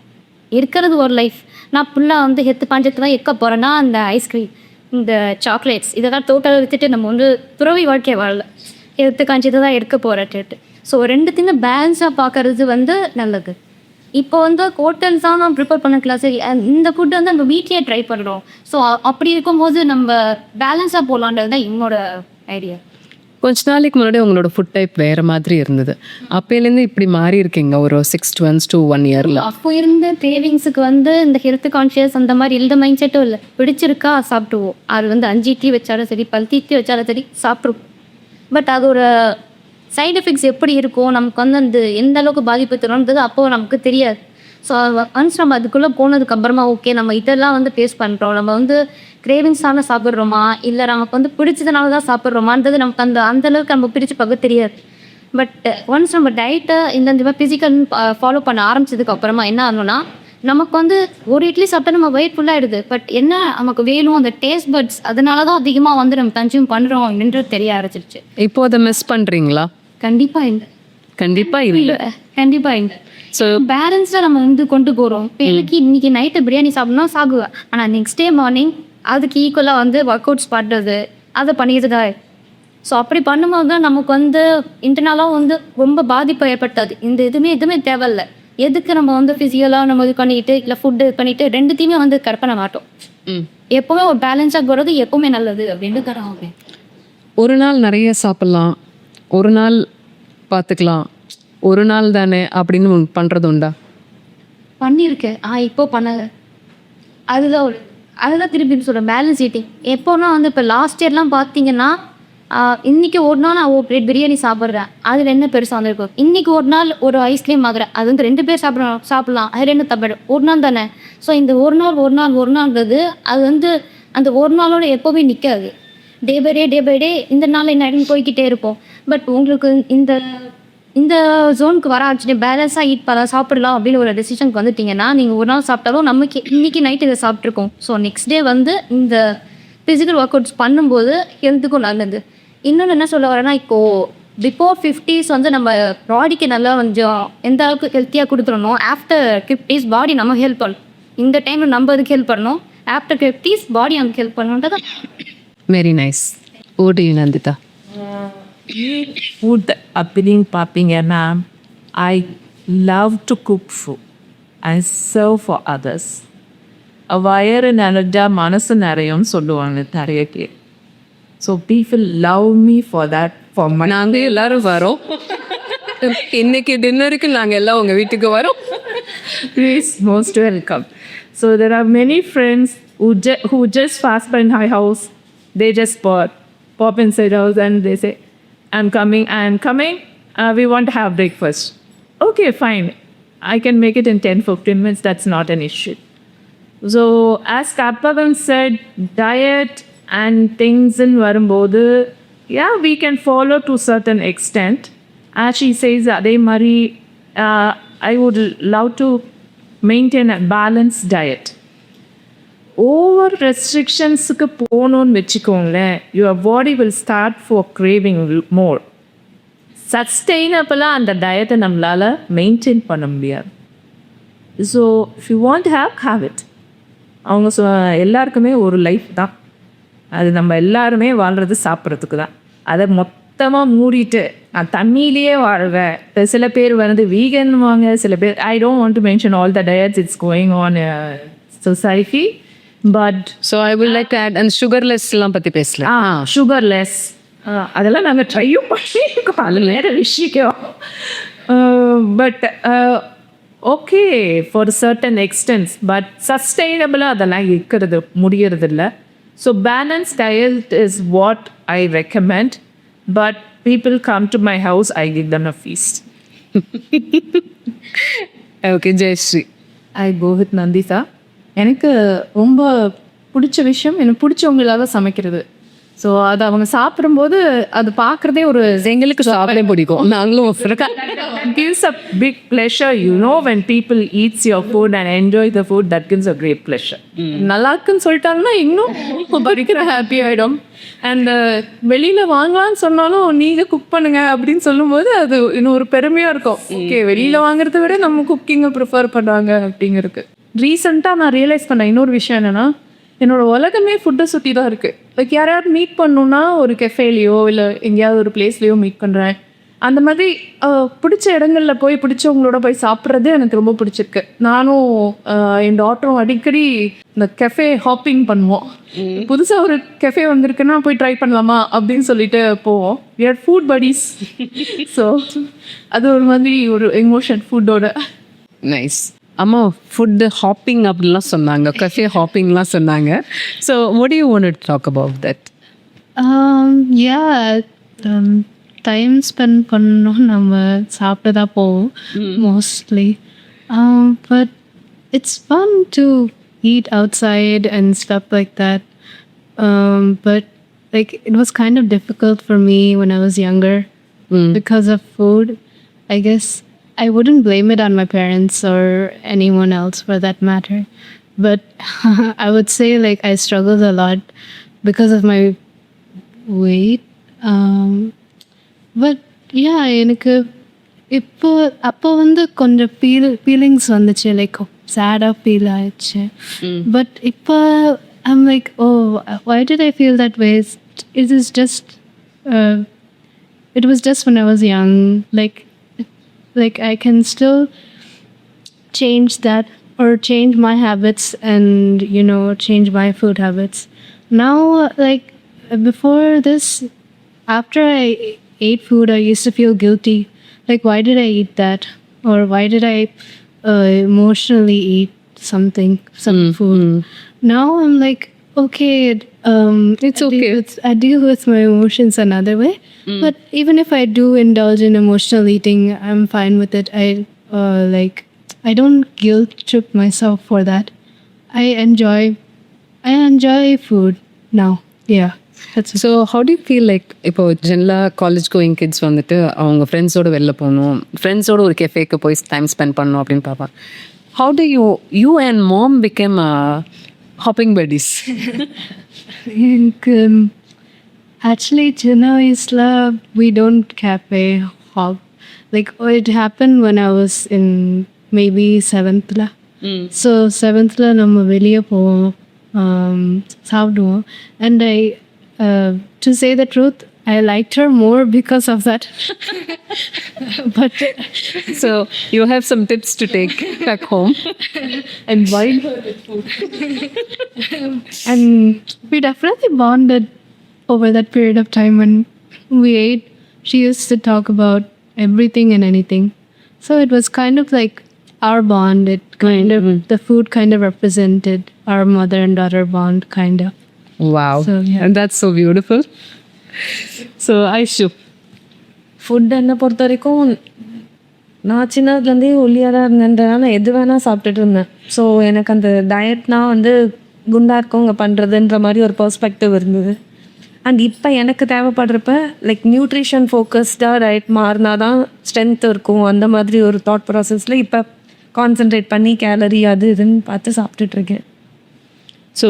இருக்கிறது ஒரு லைஃப், நான் ஃபுல்லாக வந்து ஹெல்த் கான்ஷியஸ் தான் இருக்க போகிறேன்னா அந்த ஐஸ்கிரீம் இந்த சாக்லேட்ஸ் இதெல்லாம் டோட்டலாக எடுத்துகிட்டு நம்ம வந்து துறவி வாழ்க்கையை வாழல, ஹெல்த் கான்ஷியஸாக தான் இருக்க போகிறேன்ட்டு. ஸோ ரெண்டுத்தையும் பேலன்ஸாக பார்க்கறது வந்து நல்லது. இப்போ வந்து ஹோட்டல்ஸ் தான் நான் ப்ரிப்பேர் பண்ண கிளாஸ் இந்த ஃபுட்டு வந்து நம்ம வீட்லேயே ட்ரை பண்ணுறோம். ஸோ அப்படி இருக்கும்போது நம்ம பேலன்ஸாக போகலான்றது தான் என்னோட ஐடியா. கொஞ்ச நாளைக்கு முன்னாடி உங்களோட ஃபுட் டைப் வேறு மாதிரி இருந்தது, அப்போலேருந்து இப்படி மாறி இருக்கீங்க ஒரு 6 months to 1 year? அப்போ இருந்த கிரேவிங்ஸுக்கு வந்து இந்த ஹெல்த் கான்ஷியஸ் அந்த மாதிரி எந்த மைண்ட் செட்டும் இல்லை. பிடிச்சிருக்கா சாப்பிடுவோம். அது வந்து 5 இட்லி வச்சாலும் சரி 10 இட்லி வச்சாலும் சரி சாப்பிட்ருவோம். பட் அது ஒரு சைடு எஃபெக்ட்ஸ் எப்படி இருக்கும், நமக்கு வந்து அந்த எந்த அளவுக்கு பாதிப்பு தரும்ன்றது அப்போது நமக்கு தெரியாது. ஸோ ஒன்ஸ் நம்ம அதுக்குள்ளே போனதுக்கப்புறமா ஓகே நம்ம இதெல்லாம் வந்து டேஸ்ட் பண்ணுறோம், நம்ம வந்து கிரேவிங்ஸான சாப்பிட்றோமா இல்லை நமக்கு வந்து பிடிச்சதுனால தான் சாப்பிட்றோமான்றது நமக்கு அந்தளவுக்கு நம்ம பிரித்து பார்க்க தெரியாது. பட் ஒன்ஸ் நம்ம டயட்டை இந்த மாதிரி ஃபிசிக்கல் ஃபாலோ பண்ண ஆரம்பிச்சதுக்கு அப்புறமா என்ன ஆகணும்னா நமக்கு வந்து ஒரு இட்லி சாப்பிட்டா நம்ம வெயிட் ஃபுல்லாகிடுது. பட் என்ன நமக்கு வேணும் அந்த டேஸ்ட் பட்ஸ் அதனால தான் அதிகமாக வந்து நம்ம கன்சியூம் பண்ணுறோம் அப்படின்றது தெரிய ஆரம்பிச்சிருச்சு. இப்போ அதை மிஸ் பண்ணுறீங்களா? கண்டிப்பாக இல்லை. கண்டிப்பாக இல்லை. கண்டிப்பாக இல்லை. ஸோ பேலன்ஸாக நம்ம வந்து கொண்டு போகிறோம். இப்போ எனக்கு இன்றைக்கி நைட்டு பிரியாணி சாப்பிட்ணும் சாப்பிடுவேன், ஆனால் நெக்ஸ்ட் டே மார்னிங் அதுக்கு ஈக்குவலாக வந்து ஒர்க் அவுட்ஸ் பண்ணுறது அதை பண்ணிட்டு தான். ஸோ அப்படி பண்ணும்போது தான் நமக்கு வந்து இன்டர்னலாக வந்து ரொம்ப பாதிப்பு ஏற்படுத்தாது. இந்த எதுவுமே தேவையில்லை. எதுக்கு நம்ம வந்து ஃபிசிக்கலாக நம்ம இது பண்ணிட்டு இல்லை ஃபுட்டு இது பண்ணிட்டு ரெண்டுத்தையுமே வந்து கட் பண்ண மாட்டோம். எப்போவுமே ஒரு பேலன்ஸாக போகிறது எப்போவுமே நல்லது அப்படின்னு தராங்க. ஒரு நாள் நிறைய சாப்பிட்லாம், ஒரு நாள் பார்த்துக்கலாம், ஒரு நாள் தானே அப்படின்னு பண்ணுறது உண்டா? பண்ணியிருக்கேன். இப்போ பண்ணலை. அதுதான் திருப்பி சொல்கிறேன் பேலன்ஸ் ஈட்டிங். எப்போனா வந்து இப்போ லாஸ்ட் இயர்லாம் பார்த்தீங்கன்னா இன்றைக்கி ஒரு நாள் நான் ஒரு பிளேட் பிரியாணி சாப்பிட்றேன், அதில் என்ன பெருசாக வந்திருக்கும். இன்றைக்கி ஒரு நாள் ஒரு ஐஸ்கிரீம் ஆகுறேன், அது வந்து 2 பேர் சாப்பிட்லாம், அது 2 தப்பிடும், ஒரு நாள் தானே. ஸோ இந்த ஒரு நாள்ன்றது அது வந்து அந்த ஒரு நாளோட எப்போவுமே நிற்காது. டே பை டே இந்த நாள் என்ன போய்கிட்டே இருப்போம். பட் உங்களுக்கு இந்த ஜோனுக்கு வர ஆச்சுட்டு பேலன்ஸாக சாப்பிடலாம் அப்படின்னு ஒரு டெசிஷனுக்கு வந்துட்டிங்கன்னா நீங்கள் ஒரு நாள் சாப்பிட்டாலும் நமக்கு இன்றைக்கி நைட்டு இதை சாப்பிட்ருக்கோம். ஸோ நெக்ஸ்ட் டே வந்து இந்த ஃபிசிக்கல் ஒர்க் அவுட்ஸ் பண்ணும்போது ஹெல்த்துக்கும் நல்லது. இன்னொன்று என்ன சொல்ல வரேன்னா இப்போது பிஃபோர் 50s வந்து நம்ம பாடிக்கு நல்லா கொஞ்சம் எந்த அளவுக்கு ஹெல்த்தியாக கொடுத்துடணும். ஆஃப்டர் 50s பாடி நம்ம ஹெல்ப் பண்ணணும். இந்த டைமில் நம்ம அதுக்கு ஹெல்ப் பண்ணணும். ஆஃப்டர் 50s பாடி நமக்கு ஹெல்ப் பண்ணணுன்றது. Very nice. ஓடு நந்திதா. ஃபுட் அப்படின்னு பார்ப்பீங்கன்னா I love to cook food and serve for others. வயறு நிறைஞ்சா மனசு நிறையும்னு சொல்லுவாங்க நிறைய பேர். So people love me for that. For my நாங்கள் எல்லாரும் வரோம். இன்னைக்கு டின்னருக்கு நாங்கள் எல்லாம் உங்கள் வீட்டுக்கு வரோம். Please, most welcome. So there are many friends who just pass by my house. They just pop inside house and they say, I'm coming. We want to have breakfast. Okay, fine. I can make it in 10-15 minutes. That's not an issue. So as Kappavan said, diet and things in வரும்போது yeah, we can follow to certain extent. As she says, அதே மாதிரி I would love to maintain a balanced diet. Over restrictionsக்கு போகணும்னு வச்சுக்கோங்களேன், your body will start for craving more. சஸ்டெயினபிளாக அந்த டயட்டை நம்மளால் maintain பண்ண முடியாது. So if you want to have it. அவங்க எல்லாருக்குமே ஒரு லைஃப் தான், அது நம்ம எல்லாருமே வாழ்கிறது சாப்பிட்றதுக்கு தான். அதை மொத்தமாக மூடிட்டு நான் தண்ணியிலேயே வாழ்வேன். சில பேர் வந்து வீகன்வாங்க, சில பேர் I don't want to mention all the diets it's going on society. But so I will like to add அந்த சுகர்லெஸ்லாம் பற்றி பேசல. சுகர்லெஸ் அதெல்லாம் நாங்கள் ட்ரையும் பண்ணியிருக்கோம், அது வேறு விஷயம். But okay for certain extents, but சஸ்டெயினபிளாக அதெல்லாம் இருக்கிறது முடியறது இல்லை. So balance diet is what I recommend. But people come to my house, I give them a feast. Okay, Jayashree. I go with Nandita. எனக்கு ரொம்ப பிடிச்ச விஷயம் எனக்கு பிடிச்சவங்களாக சமைக்கிறது. ஸோ அது அவங்க சாப்பிடும்போது அது பார்க்குறதே ஒரு எங்களுக்கு சாப்பிட பிடிக்கும், நாங்களும் gives a big pleasure, when people eats your food and enjoy the food, that gives a great pleasure. நல்லா இருக்குன்னு சொல்லிட்டாங்கன்னா இன்னும் படிக்கிற ஹாப்பி ஆகிடும். அண்ட் வெளியில் வாங்கலான்னு சொன்னாலும் நீங்கள் குக் பண்ணுங்க அப்படின்னு சொல்லும்போது அது இன்னும் ஒரு பெருமையாக இருக்கும். ஓகே, வெளியில் வாங்குறத விட நம்ம குக்கிங்கை ப்ரிஃபர் பண்ணுவாங்க அப்படிங்கிறதுக்கு. ரீசெண்டாக நான் ரியலைஸ் பண்ண இன்னொரு விஷயம் என்னென்னா, என்னோட உலகமே ஃபுட்டை சுற்றி தான் இருக்குது. லைக் யாராவது மீட் பண்ணணுன்னா ஒரு கெஃபேலையோ இல்லை எங்கேயாவது ஒரு பிளேஸ்லையோ மீட் பண்ணுறேன். அந்த மாதிரி பிடிச்ச இடங்களில் போய் பிடிச்சவங்களோட போய் சாப்பிட்றது எனக்கு ரொம்ப பிடிச்சிருக்கு. நானும் என் டாட்டரும் அடிக்கடி இந்த கெஃபே ஹாப்பிங் பண்ணுவோம். புதுசாக ஒரு கெஃபே வந்திருக்குன்னா போய் ட்ரை பண்ணலாமா அப்படின்னு சொல்லிட்டு போவோம். we are food buddies. So அது ஒரு மாதிரி ஒரு எமோஷன் ஃபுட்டோட. நைஸ். அம்மா ஃபுட்டு ஹாப்பிங் அப்படின்லாம் சொன்னாங்க, கஃபே ஹாப்பிங்லாம் சொன்னாங்க. So what do you want to talk about that? Yeah, time spend பண்ணோம், நம்ம சாப்பிட்டு தான் போவோம் mostly. But it's fun to eat outside and stuff like that. But like it was kind of difficult for me when I was younger because of food. I guess I wouldn't blame it on my parents or anyone else for that matter. But I would say like I struggled a lot because of my weight. But yeah, எனக்கு அப்போ வந்து கொஞ்சம் feelings வந்துச்சு, like சேடாக feel ஆயிடுச்சு. But இப்போ I'm like, oh, why did I feel that way? It is just, it was just when I was young. Like I can still change that or change my habits and, change my food habits. Now, like before this, after I ate food, I used to feel guilty. Like, why did I eat that? Or why did I emotionally eat some food? Now I'm like, okay, it's okay. I deal with my emotions another way. But even if I do indulge in emotional eating, I'm fine with it. I don't guilt trip myself for that. I enjoy food now. Yeah. So how do you feel like இப்போ ஜென்ரலாக college going kids வந்துட்டு அவங்க ஃப்ரெண்ட்ஸோடு வெளில போகணும், ஃப்ரெண்ட்ஸோடு ஒரு கெஃபேக்கு போய் டைம் ஸ்பெண்ட் பண்ணணும் அப்படின்னு பார்ப்பாங்க. How do you and mom became hopping buddies? எனக்கு ஆக்சுவலி சின்ன வயசில் we don't cafe hop. Like it happened when I was in maybe 7th. So 7th நம்ம வெளியே போவோம், சாப்பிடுவோம். And to say the truth, I liked her more because of that. But so you have some tips to take back home and wine her with food. And we definitely bonded over that period of time when we ate. She used to talk about everything and anything. So it was kind of like our bond. It kind of, the food kind of represented our mother and daughter bond, kind of. Wow. So, yeah. And that's so beautiful. So Aishu, food என்னை பொறுத்த வரைக்கும் நான் சின்னதுலேருந்தே ஒல்லியாக தான் இருந்தேன்றதுனால நான் எது வேணால் சாப்பிட்டுட்டு இருந்தேன். ஸோ எனக்கு அந்த டயட்னா வந்து குண்டாக இருக்கவங்க பண்ணுறதுன்ற மாதிரி ஒரு பெர்ஸ்பெக்டிவ் இருந்தது. அண்ட் இப்போ எனக்கு தேவைப்படுறப்ப லைக் நியூட்ரிஷன் ஃபோக்கஸ்டாக டயட் மாறினா தான் ஸ்ட்ரென்த் இருக்கும், அந்த மாதிரி ஒரு தாட் ப்ராசஸில் இப்போ கான்சென்ட்ரேட் பண்ணி கேலரி அது இதுன்னு பார்த்து சாப்பிட்டுட்ருக்கேன். so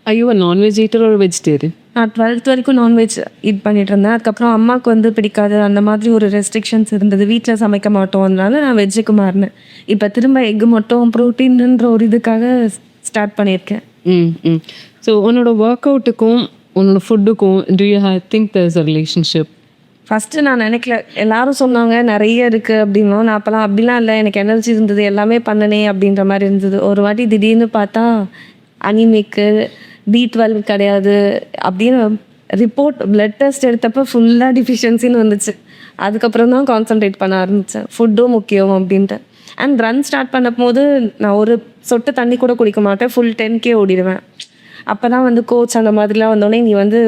are you a non-veg eater or vegetarian? நான் 12th வரைக்கும் நான்வெஜ் ஈட் பண்ணிட்டு இருந்தேன். அதுக்கப்புறம் அம்மாவுக்கு வந்து பிடிக்காது, அந்த மாதிரி ஒரு ரெஸ்ட்ரிக்ஷன்ஸ் இருந்தது, வீட்டில் சமைக்க மாட்டோம், அதனால நான் வெஜ்ஜுக்கு மாறினேன். இப்போ திரும்ப எக்கு மட்டும் ப்ரோட்டீன்ன்ற ஒரு இதுக்காக ஸ்டார்ட் பண்ணியிருக்கேன். ஸோ உன்னோட ஒர்க் அவுட்டுக்கும் உன்னோட ஃபுட்டுக்கும் do you think there's a relationship? First நான் நினைக்கல, எல்லாரும் சொன்னாங்க நிறைய இருக்குது அப்படின்னா. நான் அப்போலாம் அப்படிலாம் இல்லை, எனக்கு எனர்ஜி இருந்தது, எல்லாமே பண்ணனே அப்படின்ற மாதிரி இருந்தது. ஒரு வாட்டி திடீர்னு பார்த்தா அனிமிக்கு B12 கிடையாது அப்படின்னு ரிப்போர்ட், பிளட் டெஸ்ட் எடுத்தப்போ ஃபுல்லாக டிஃபிஷியன்சின்னு வந்துச்சு. அதுக்கப்புறம் தான் கான்சன்ட்ரேட் பண்ண ஆரம்பித்தேன், ஃபுட்டும் முக்கியம் அப்படின்ட்டு. அண்ட் ரன் ஸ்டார்ட் பண்ணும் போது நான் ஒரு சொட்டு தண்ணி கூட குடிக்க மாட்டேன், ஃபுல் 10K ஓடிடுவேன். அப்போ தான் வந்து கோச் அந்த மாதிரிலாம் வந்தோடனே நீ வந்து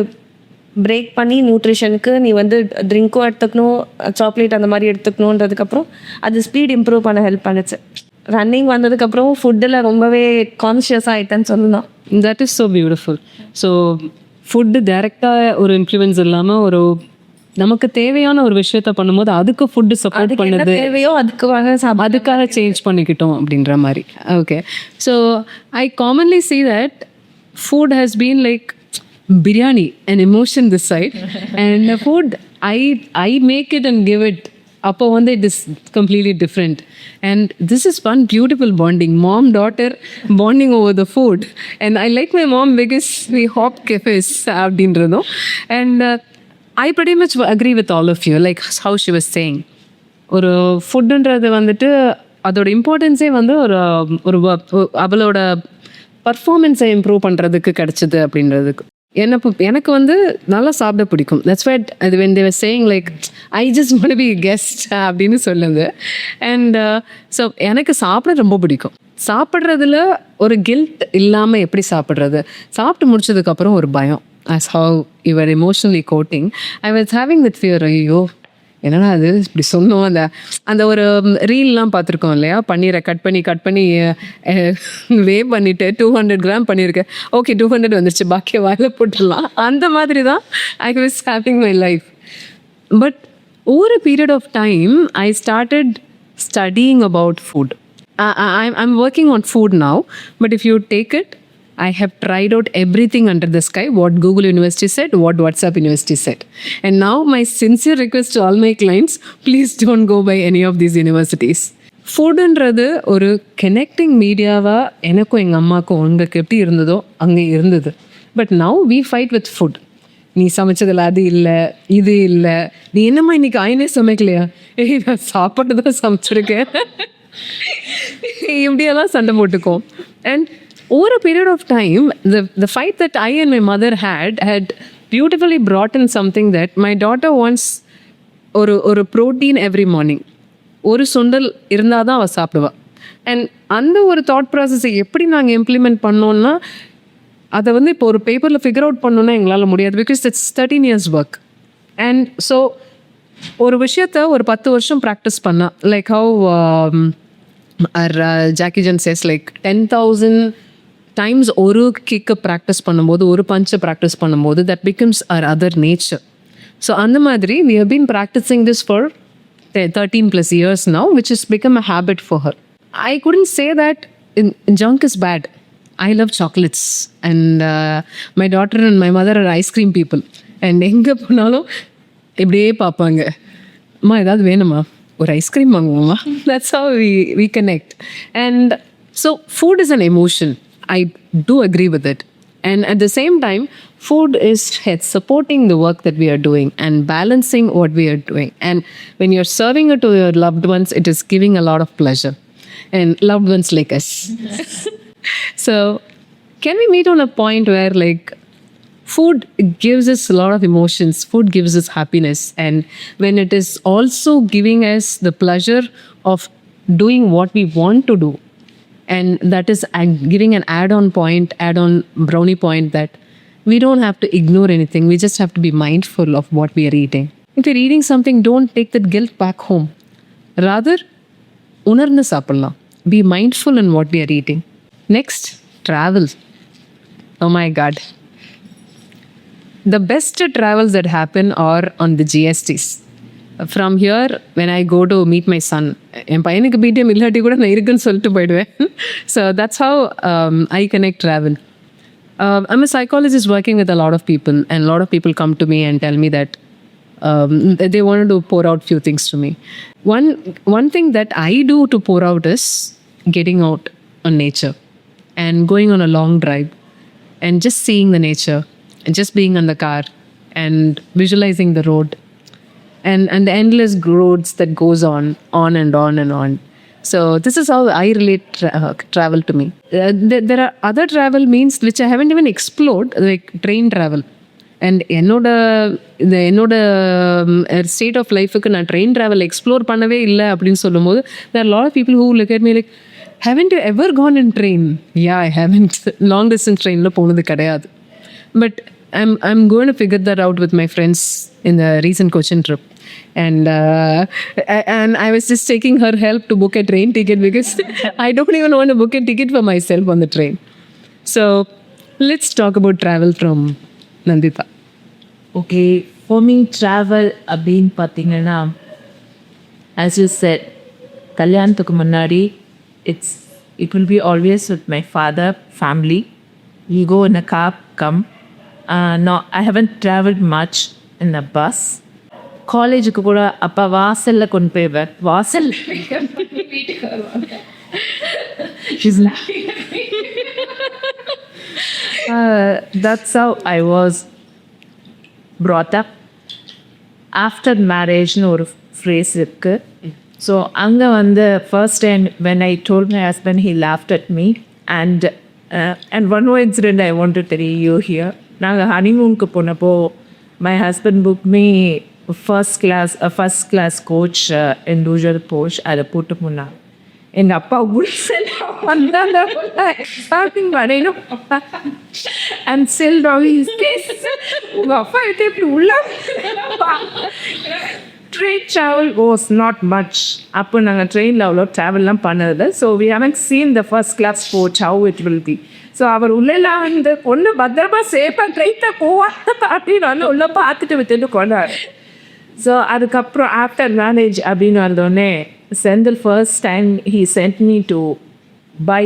பிரேக் பண்ணி நியூட்ரிஷனுக்கு நீ வந்து ட்ரிங்க்கும் எடுத்துக்கணும், சாக்லேட் அந்த மாதிரி எடுத்துக்கணுன்றதுக்கப்புறம் அது ஸ்பீட் இம்ப்ரூவ் பண்ண ஹெல்ப் பண்ணுச்சு. ரன்னிங் வந்ததுக்கப்புறம் ஃபுட்டில் ரொம்பவே கான்ஷியஸ் ஆகிட்டேன்னு சொல்லலாம். That is so beautiful. So food டைரெக்டாக ஒரு இன்ஃப்ளூயன்ஸ் இல்லாமல் ஒரு நமக்கு தேவையான ஒரு விஷயத்த பண்ணும்போது அதுக்கு ஃபுட்டு சப்போர்ட் பண்ணுது, தேவையோ அதுக்காக சேஞ்ச் பண்ணிக்கிட்டோம் அப்படின்ற மாதிரி. Okay, so I commonly see that food has been like biryani, an emotion this side, and the food I make it and give it. அப்போ வந்து it is completely different, and this is one beautiful bonding, mom daughter bonding over the food. And I like my mom because we hop cafes அப்படின்றதும். And I pretty much agree with all of you, like how she was saying. ஒரு ஃபுட்டுன்றது வந்துட்டு அதோட இம்பார்ட்டன்ஸே வந்து ஒரு ஒரு அவளோட பர்ஃபார்மன்ஸை improve பண்ணுறதுக்கு கிடச்சிது அப்படின்றதுக்கு. எனக்கு வந்து நல்லா சாப்பிட பிடிக்கும். தட்ஸ் வாட் அது when they were saying like I just want to be a guest அப்படின்னு சொல்லுது. அண்ட் ஸோ எனக்கு சாப்பிட ரொம்ப பிடிக்கும். சாப்பிட்றதுல ஒரு கில்ட் இல்லாமல் எப்படி சாப்பிட்றது, சாப்பிட்டு முடிச்சதுக்கப்புறம் ஒரு பயம். as how you were emotionally quoting, I was having that fear. ஐயோ என்னன்னா அது இப்படி சொன்னோம். அந்த ஒரு ரீல்லாம் பார்த்துருக்கோம் இல்லையா, பன்னீரை கட் பண்ணி வே பண்ணிவிட்டு 200 கிராம் பண்ணியிருக்கேன், ஓகே 200 வந்துருச்சு, பாக்கிய வாயில போட்டுடலாம். அந்த மாதிரி தான் I was having my life. But over a period of time I started studying about food. I'm working on food now, but if you take it, I have tried out everything under the sky, what Google University said, what WhatsApp University said. And now my sincere request to all my clients, please don't go by any of these universities. ஃபுட்டுன்றது ஒரு connecting மீடியாவாக எனக்கும் எங்கள் அம்மாவுக்கும் உங்களுக்கு எப்படி இருந்ததோ அங்கே இருந்தது. But now we fight with food. நீ சமைச்சதில் அது இல்லை, இது இல்லை, நீ என்னம்மா இன்னைக்கு ஆயினே சமைக்கலையா, நான் சாப்பாடு தான் சமைச்சிருக்கேன், இப்படியெல்லாம் சண்டை போட்டுக்கோம். And over a period of time, the fight that I and my mother had beautifully brought in something that my daughter wants ஒரு protein every morning. ஒரு சுண்டல் இருந்தால் தான் அவள் சாப்பிடுவா. அண்ட் அந்த ஒரு தாட் ப்ராசஸை எப்படி நாங்கள் இம்ப்ளிமெண்ட் பண்ணோன்னா, அதை வந்து இப்போ ஒரு பேப்பரில் ஃபிகர் அவுட் பண்ணோன்னா எங்களால் முடியாது, because it's 13 years work. And so ஒரு விஷயத்த ஒரு 10 வருஷம் ப்ராக்டிஸ் பண்ணா, like how Jackie Chan says, like 10,000 times ஒரு கிக்கை ப்ராக்டிஸ் பண்ணும்போது, ஒரு பஞ்சை ப்ராக்டிஸ் பண்ணும்போது, that becomes our other nature. So அந்த மாதிரி we have been practicing this for 13+ years now, which has become a habit for her. I couldn't say that junk is bad. I love chocolates, and my daughter and my mother are ice cream people. And எங்கே போனாலும் இப்படியே பார்ப்பாங்க, அம்மா ஏதாவது வேணுமா, ஒரு ice cream வாங்குவோமா. That's how we connect. And so food is an emotion. I do agree with it. And at the same time, food is supporting the work that we are doing and balancing what we are doing. And when you're serving it to your loved ones, it is giving a lot of pleasure. And loved ones like us. So, can we meet on a point where like food gives us a lot of emotions, food gives us happiness, and when it is also giving us the pleasure of doing what we want to do, and that is giving an add-on brownie point, that we don't have to ignore anything, we just have to be mindful of what we are eating. If you're eating something, don't take that guilt back home. Rather, unarna saapidlam. Be mindful in what we are eating. Next, travel. Oh my God. The best travels that happen are on the GSTs. From here, when I go to meet my son, என் பையனுக்கு பிடிஎம் இல்லாட்டி கூட நான் இருக்குன்னு சொல்லிட்டு போயிடுவேன். So that's how I connect travel. I'm a psychologist working with a lot of people, and a lot of people come to me and tell me that they wanted to pour out few things to me. One thing that I do to pour out is getting out on nature and going on a long drive and just seeing the nature and just being on the car and visualizing the road and the endless roads that goes on and on and on. So this is how I relate travel to me. There are other travel means which I haven't even explored, like train travel. And என்னோட state of லைஃபுக்கு நான் train travel explore பண்ணவே இல்லை அப்படின்னு சொல்லும்போது, there are a lot of people who look at me like, haven't you ever gone in train? Yeah, I haven't. Long distance trainல போனது கிடையாது. But I'm going to figure that out with my friends in the recent Cochin trip. And I was just taking her help to book a train ticket because I don't even want to book a ticket for myself on the train. So let's talk about travel from Nandita. Okay, for me travel அப்படின்னு பார்த்தீங்கன்னா, as you said, கல்யாணத்துக்கு முன்னாடி it will be always with my father, family. We go in a car, come. No, I haven't traveled much in a bus. காலேஜுக்கு கூட அப்பா வாசலில் கொண்டு போய்வேன். வாசல் வீட்டுக்கு வருவாங்க. She's laughing at me. That's how I was brought up. After marriage னு ஒரு phrase இருக்கு. ஸோ அங்கே வந்து first time when I told my husband, he laughed at me. And one more incident I want to tell you here. நாங்கள் ஹனிமூனுக்கு போனப்போ my husband booked me first class coach, individual coach. அதை போட்டு போனாங்க. எங்கள் அப்பா வந்தாங்க வரையணும் அண்ட் செல் டாகி உங்கள் அப்பா கிட்ட இப்படி உள்ள train travel was not much. அப்போ நாங்கள் ட்ரெயினில் அவ்வளோ ட்ராவல்லாம் பண்ணதில்லை. So we haven't seen the first class coach how it will be. So அவர் உள்ளெல்லாம் வந்து ஒன்று பத்திரமா சேஃபாக ட்ரெயினில் போவாங்க அப்படின்னு வந்து உள்ளே பார்த்துட்டு விட்டுட்டு கொண்டாரு. ஸோ அதுக்கப்புறம் ஆஃப்டர் மேரேஜ் அப்படின்னு வந்தோடனே Senthil first time he sent me to buy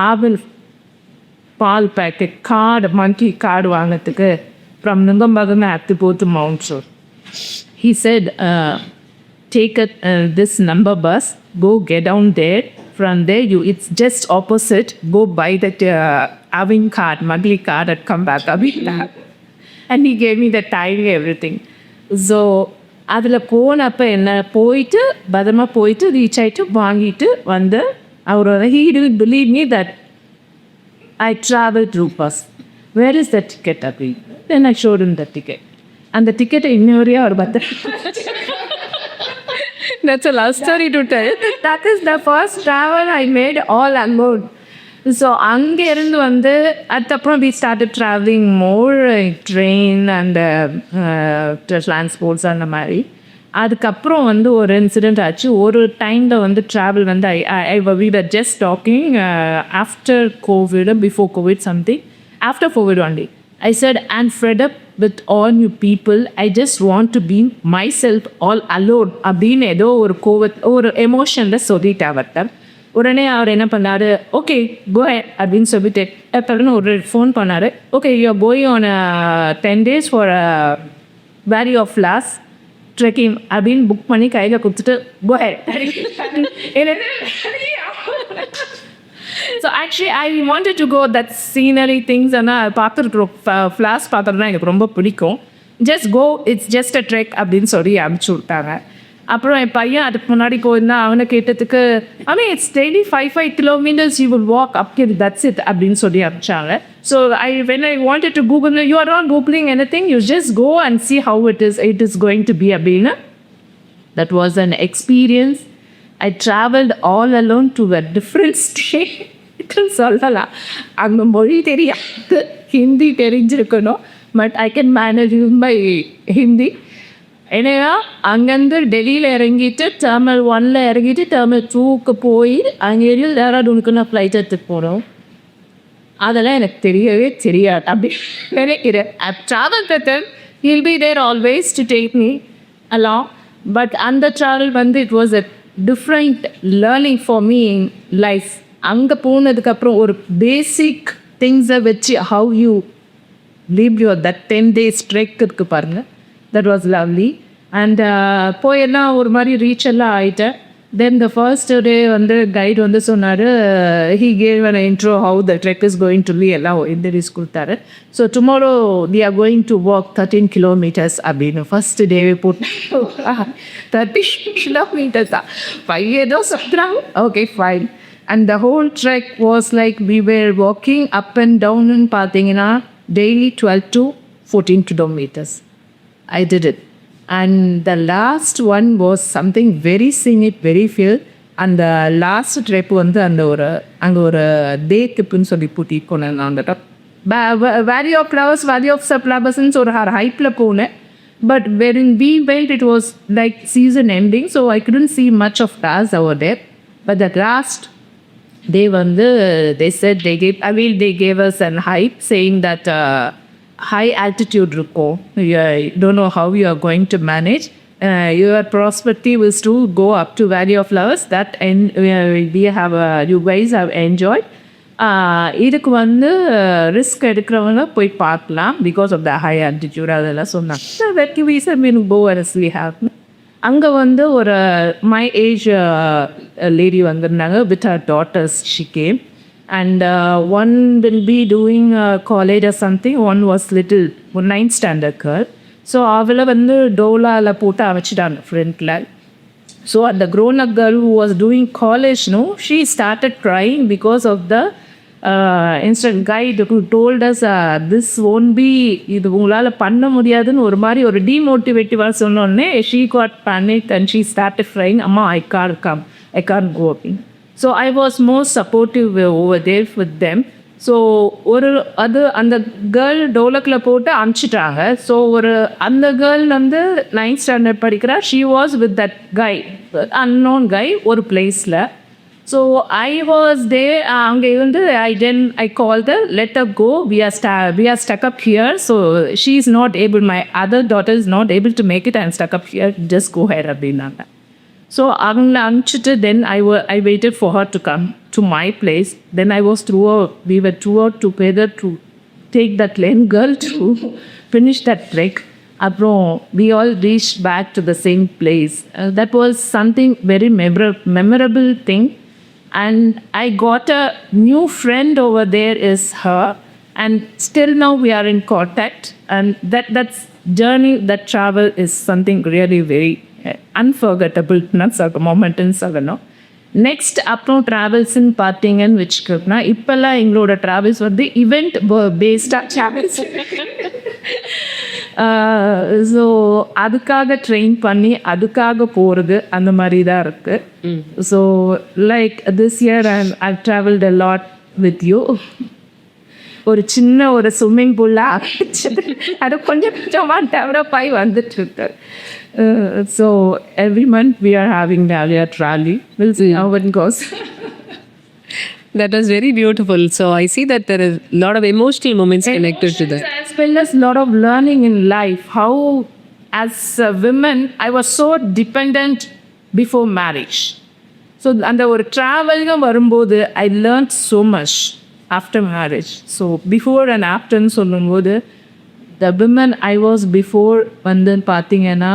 ஆவில் பால் பேக்கெட் கார்டு, மந்த்லி கார்டு வாங்கிறதுக்கு ஃப்ரம் நுங்கம்பாக்கம் ஆத்து போத்து mount road. He said, take this number bus, go get down there. From there, it's just opposite. Go buy that Avin card, monthly card, and come back. And he gave me the time, everything. So, அதில் போனப்போ என்ன போயிட்டு பத்திரமா போயிட்டு reach ஆகிட்டு வாங்கிட்டு வந்து அவரோட he didn't believe me that I traveled through bus. Where is the ticket? Then I showed him the ticket. அந்த டிக்கெட்டை இன்னொரு அவர் That's a love story to tell. That is the first travel I made all alone. So அங்கே இருந்து வந்து அதுக்கப்புறம் we started traveling more train and transports அந்த மாதிரி. அதுக்கப்புறம் வந்து ஒரு இன்சிடெண்ட் ஆச்சு. ஒரு டைமில் வந்து ட்ராவல் வந்து we were just talking after COVID, before COVID something, after COVID only. I said, I'm fed up with all you people. I just want to be myself all alone. அப்படின்னு ஏதோ ஒரு எமோஷனில் சொல்லிட்டு அவர்கிட்ட உடனே அவர் என்ன பண்ணார், ஓகே கோ அப்படின்னு சொல்லிட்டு எப்படின்னு ஒரு ஃபோன் பண்ணார். Okay you going on 10 days for valley of flowers trekking அப்படின்னு புக் பண்ணி கையில் கொடுத்துட்டு go so actually I wanted to go that scenery things ஆனால் பார்த்துருக்குறோம். ஃப்ளாஸ் பார்த்துட்டுனா எனக்கு ரொம்ப பிடிக்கும். Just go, it's just a trek அப்படின்னு சொல்லி அனுப்பிச்சி விட்டாங்க. அப்புறம் என் பையன் அதுக்கு முன்னாடி போயிருந்தா அவனை கேட்டதுக்கு it's daily 5 kilometers you will walk up here, that's it அப்படின்னு சொல்லி அனுப்பிச்சாங்க. So when I wanted to Google, you are not Googling anything, you just go and see how it is going to be அப்படின்னு. That was an experience. I traveled all alone to a different state. சொல்லலாம் அங்கே மொழி தெரியாது, ஹிந்தி தெரிஞ்சிருக்கணும். But I can manage my Hindi. ஏன்னா அங்கேருந்து டெல்லியில் இறங்கிட்டு டெர்மினல் 1 இறங்கிட்டு டெர்மினல் 2க்கு போய் அங்கே டேராடூனுக்கு நான் ஃப்ளைட் எடுத்துகிட்டு போனோம். அதெல்லாம் எனக்கு தெரியவே தெரியாது அப்படி நினைக்கிறேன். I travel with him, he will be there always to take me along. But அந்த ட்ராவல் வந்து it was a different learning for me in life. அங்கே போனதுக்கப்புறம் ஒரு பேசிக் திங்ஸை வச்சு how you leave your that 10 days trek இருக்குது பாருங்கள். That was lovely. And போயெல்லாம் ஒரு மாதிரி ரீச் எல்லாம் ஆகிட்டேன். தென் த ஃபர்ஸ்ட் டே வந்து கைடு வந்து சொன்னார், he gave an intro how the trek is going to be, எல்லாம் இன்டர்வியூஸ் கொடுத்தாரு. So tomorrow we are going to walk 13 kilometers அப்படின்னு ஃபர்ஸ்ட் டேவே போட்டு 13 kilometers தான் ஏதோ சொல்கிறாங்க. Okay fine. And the whole trek was like we were walking up and டவுன்னு பார்த்தீங்கன்னா daily 12 to 14 kilometers. I did it. And the last one was something very scenic, very feel. And the last trip வந்து அங்கே ஒரு டே ட்ரிப்புன்னு சொல்லி கூட்டிகிட்டு போனேன். நான் அந்த valley of flowers, valley of ஃப்ளவர்ஸ்ன்னு ஒரு ஹைப்பில் போனேன். But when we went, it was like season ending, so I couldn't see much of flowers over there. But the last day வந்து they said they gave us an hype saying that high altitude இருக்கும். You don't know how you are going to manage. Your perspective is to go up to Valley of Flowers. That you guys have enjoyed. இதுக்கு வந்து risk எடுக்கிறவங்க போய் பார்க்கலாம் because of the high altitude அதெல்லாம் சொன்னாங்க. வெட்டி வீசர் மீன் போவரஸ்லி have அங்கே வந்து ஒரு மை ஏஜ் லேடி வந்திருந்தாங்க with her daughters she came and one will be doing college or something one was little 9th standard girl. So அவளை வந்து டோலாவில் போட்டு அமைச்சிட்டாங்க ஃப்ரண்ட்டில். ஸோ அந்த grown up girl who was doing college, no, she started crying because of the instant guide who told us this won't be, இது உங்களால் பண்ண முடியாதுன்னு ஒரு மாதிரி ஒரு டீமோட்டிவேட்டிவாக சொன்னோடனே she got panicked and she started crying, அம்மா I can't come, I can't go அப்படின்னு. So I was more supportive over there with them. So அந்த கேர்ள் டோலக்கில் போட்டு அனுப்பிச்சிட்டாங்க. ஸோ அந்த கேர்ள் வந்து 9th standard படிக்கிறா. She was with that guy, unknown guy ஒரு பிளேஸில். ஸோ ஐ வாஸ் தே அங்கே இருந்து I call the let up go, we are stuck up here. So she is not able, my other daughter is not able to make it and stuck up here, just go here அப்படின்னாங்க. ஸோ அவங்கள அனுப்பிச்சிட்டு then I weighted for her to come to my place. Then we were throughout together to take that lame girl to finish that trek. Aprom we all reached back to the same place. That was something very memorable thing. And I got a new friend over there is her, and still now we are in contact. And that's journey, that travel is something really very unforgettable. Not a moment in Sagano. Next அப்புறம் ட்ராவல்ஸ்ன்னு பார்த்தீங்கன்னு வச்சுக்கோங்கன்னா இப்போல்லாம் எங்களோட travels வந்து event பேஸ்டாக travels. So அதுக்காக train பண்ணி அதுக்காக போகிறது அந்த மாதிரி தான் இருக்குது. So like this year I travelled a lot with you. ஒரு சின்ன ஒரு ஸ்விம்மிங் பூலில் ஆரம்பிச்சது அது கொஞ்சம் கொஞ்சமாக டெவலப் ஆகி வந்துட்டுருக்கு. So every month we are having the Aliyat rally. We'll see how it goes. That was very beautiful. So I see that there is a lot of emotional moments connected to that. As well as a lot of learning in life. How as a woman I was so dependent before marriage. So அந்த ஒரு ட்ராவல்ங்க வரும்போது I learned so much after marriage. So before and after சொல்லும்போது the women I was before வந்து பார்த்தீங்கன்னா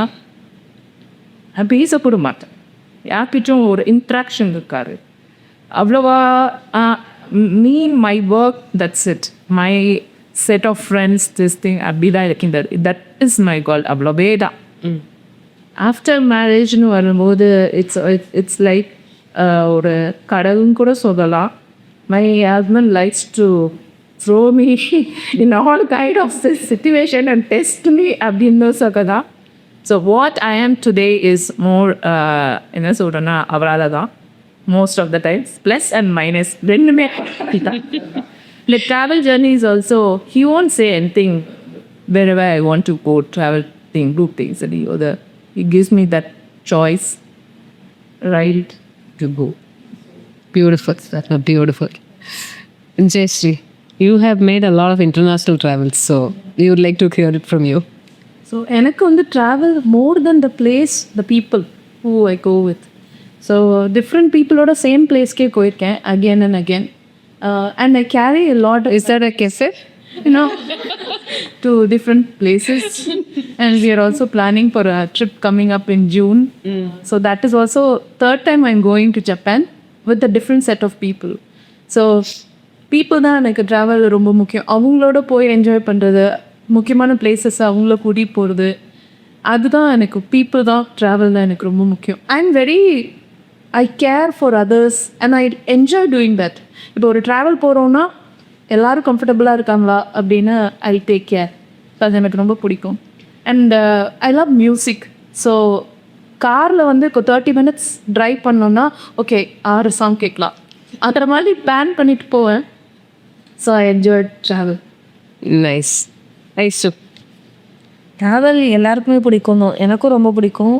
பேசக்கூட மாட்டேன், யார்கிட்டும் ஒரு interaction இருக்காரு அவ்வளோவா. Me my work, that's it, my set of friends, this thing அப்படிதான் இருக்கின்றது. தட் இஸ் மை கோல், அவ்வளோவே தான். ஆஃப்டர் மேரேஜ்னு வரும்போது இட்ஸ் லைக் ஒரு கடவுன்னு கூட சொல்லலாம். My husband likes to throw me in all kind of situation and test me அப்படின்னு சொல்லலாம். So what I am today is more என்ன சொல்கிறேன்னா அவரால் தான் most of the times, plus and minus ரெண்டுமே. Like travel journey is also, he won't say anything wherever I want to go, travel thing, group things, and he gives me that choice, right, to go. Beautiful, beautiful. Jayashree, you have made a lot of international travels, so we would like to hear it from you. So எனக்கு வந்து travel more than the place, the people who I go with. So different பீப்புளோட same பிளேஸ்க்கே போயிருக்கேன் again and again. And I carry a lot. Is that a cassette? To different places. And we are also planning for a trip coming up in June. So that is also third time I'm going to Japan with a different set of people. So people தான் எனக்கு travel ரொம்ப முக்கியம். அவங்களோட போய் enjoy பண்ணுறது, முக்கியமான places அவங்கள கூட்டிகிட்டு போகிறது, அதுதான் எனக்கு. பீப்புள் தான், ட்ராவல் தான் எனக்கு ரொம்ப முக்கியம். I care for others and I enjoy doing that. இப்போ ஒரு ட்ராவல் போகிறோன்னா எல்லோரும் கம்ஃபர்டபுளாக இருக்காங்களா அப்படின்னு ஐ டேக் கேர். அது எனக்கு ரொம்ப பிடிக்கும். And I love music. So காரில் வந்து 30 minutes ட்ரைவ் பண்ணோன்னா ஓகே 6 சாங் கேட்கலாம், அந்த மாதிரி பிளான் பண்ணிட்டு போவேன். So I enjoy travel. Nice. Nice too. Travel எல்லாருக்குமே பிடிக்கும், எனக்கும் ரொம்ப பிடிக்கும்.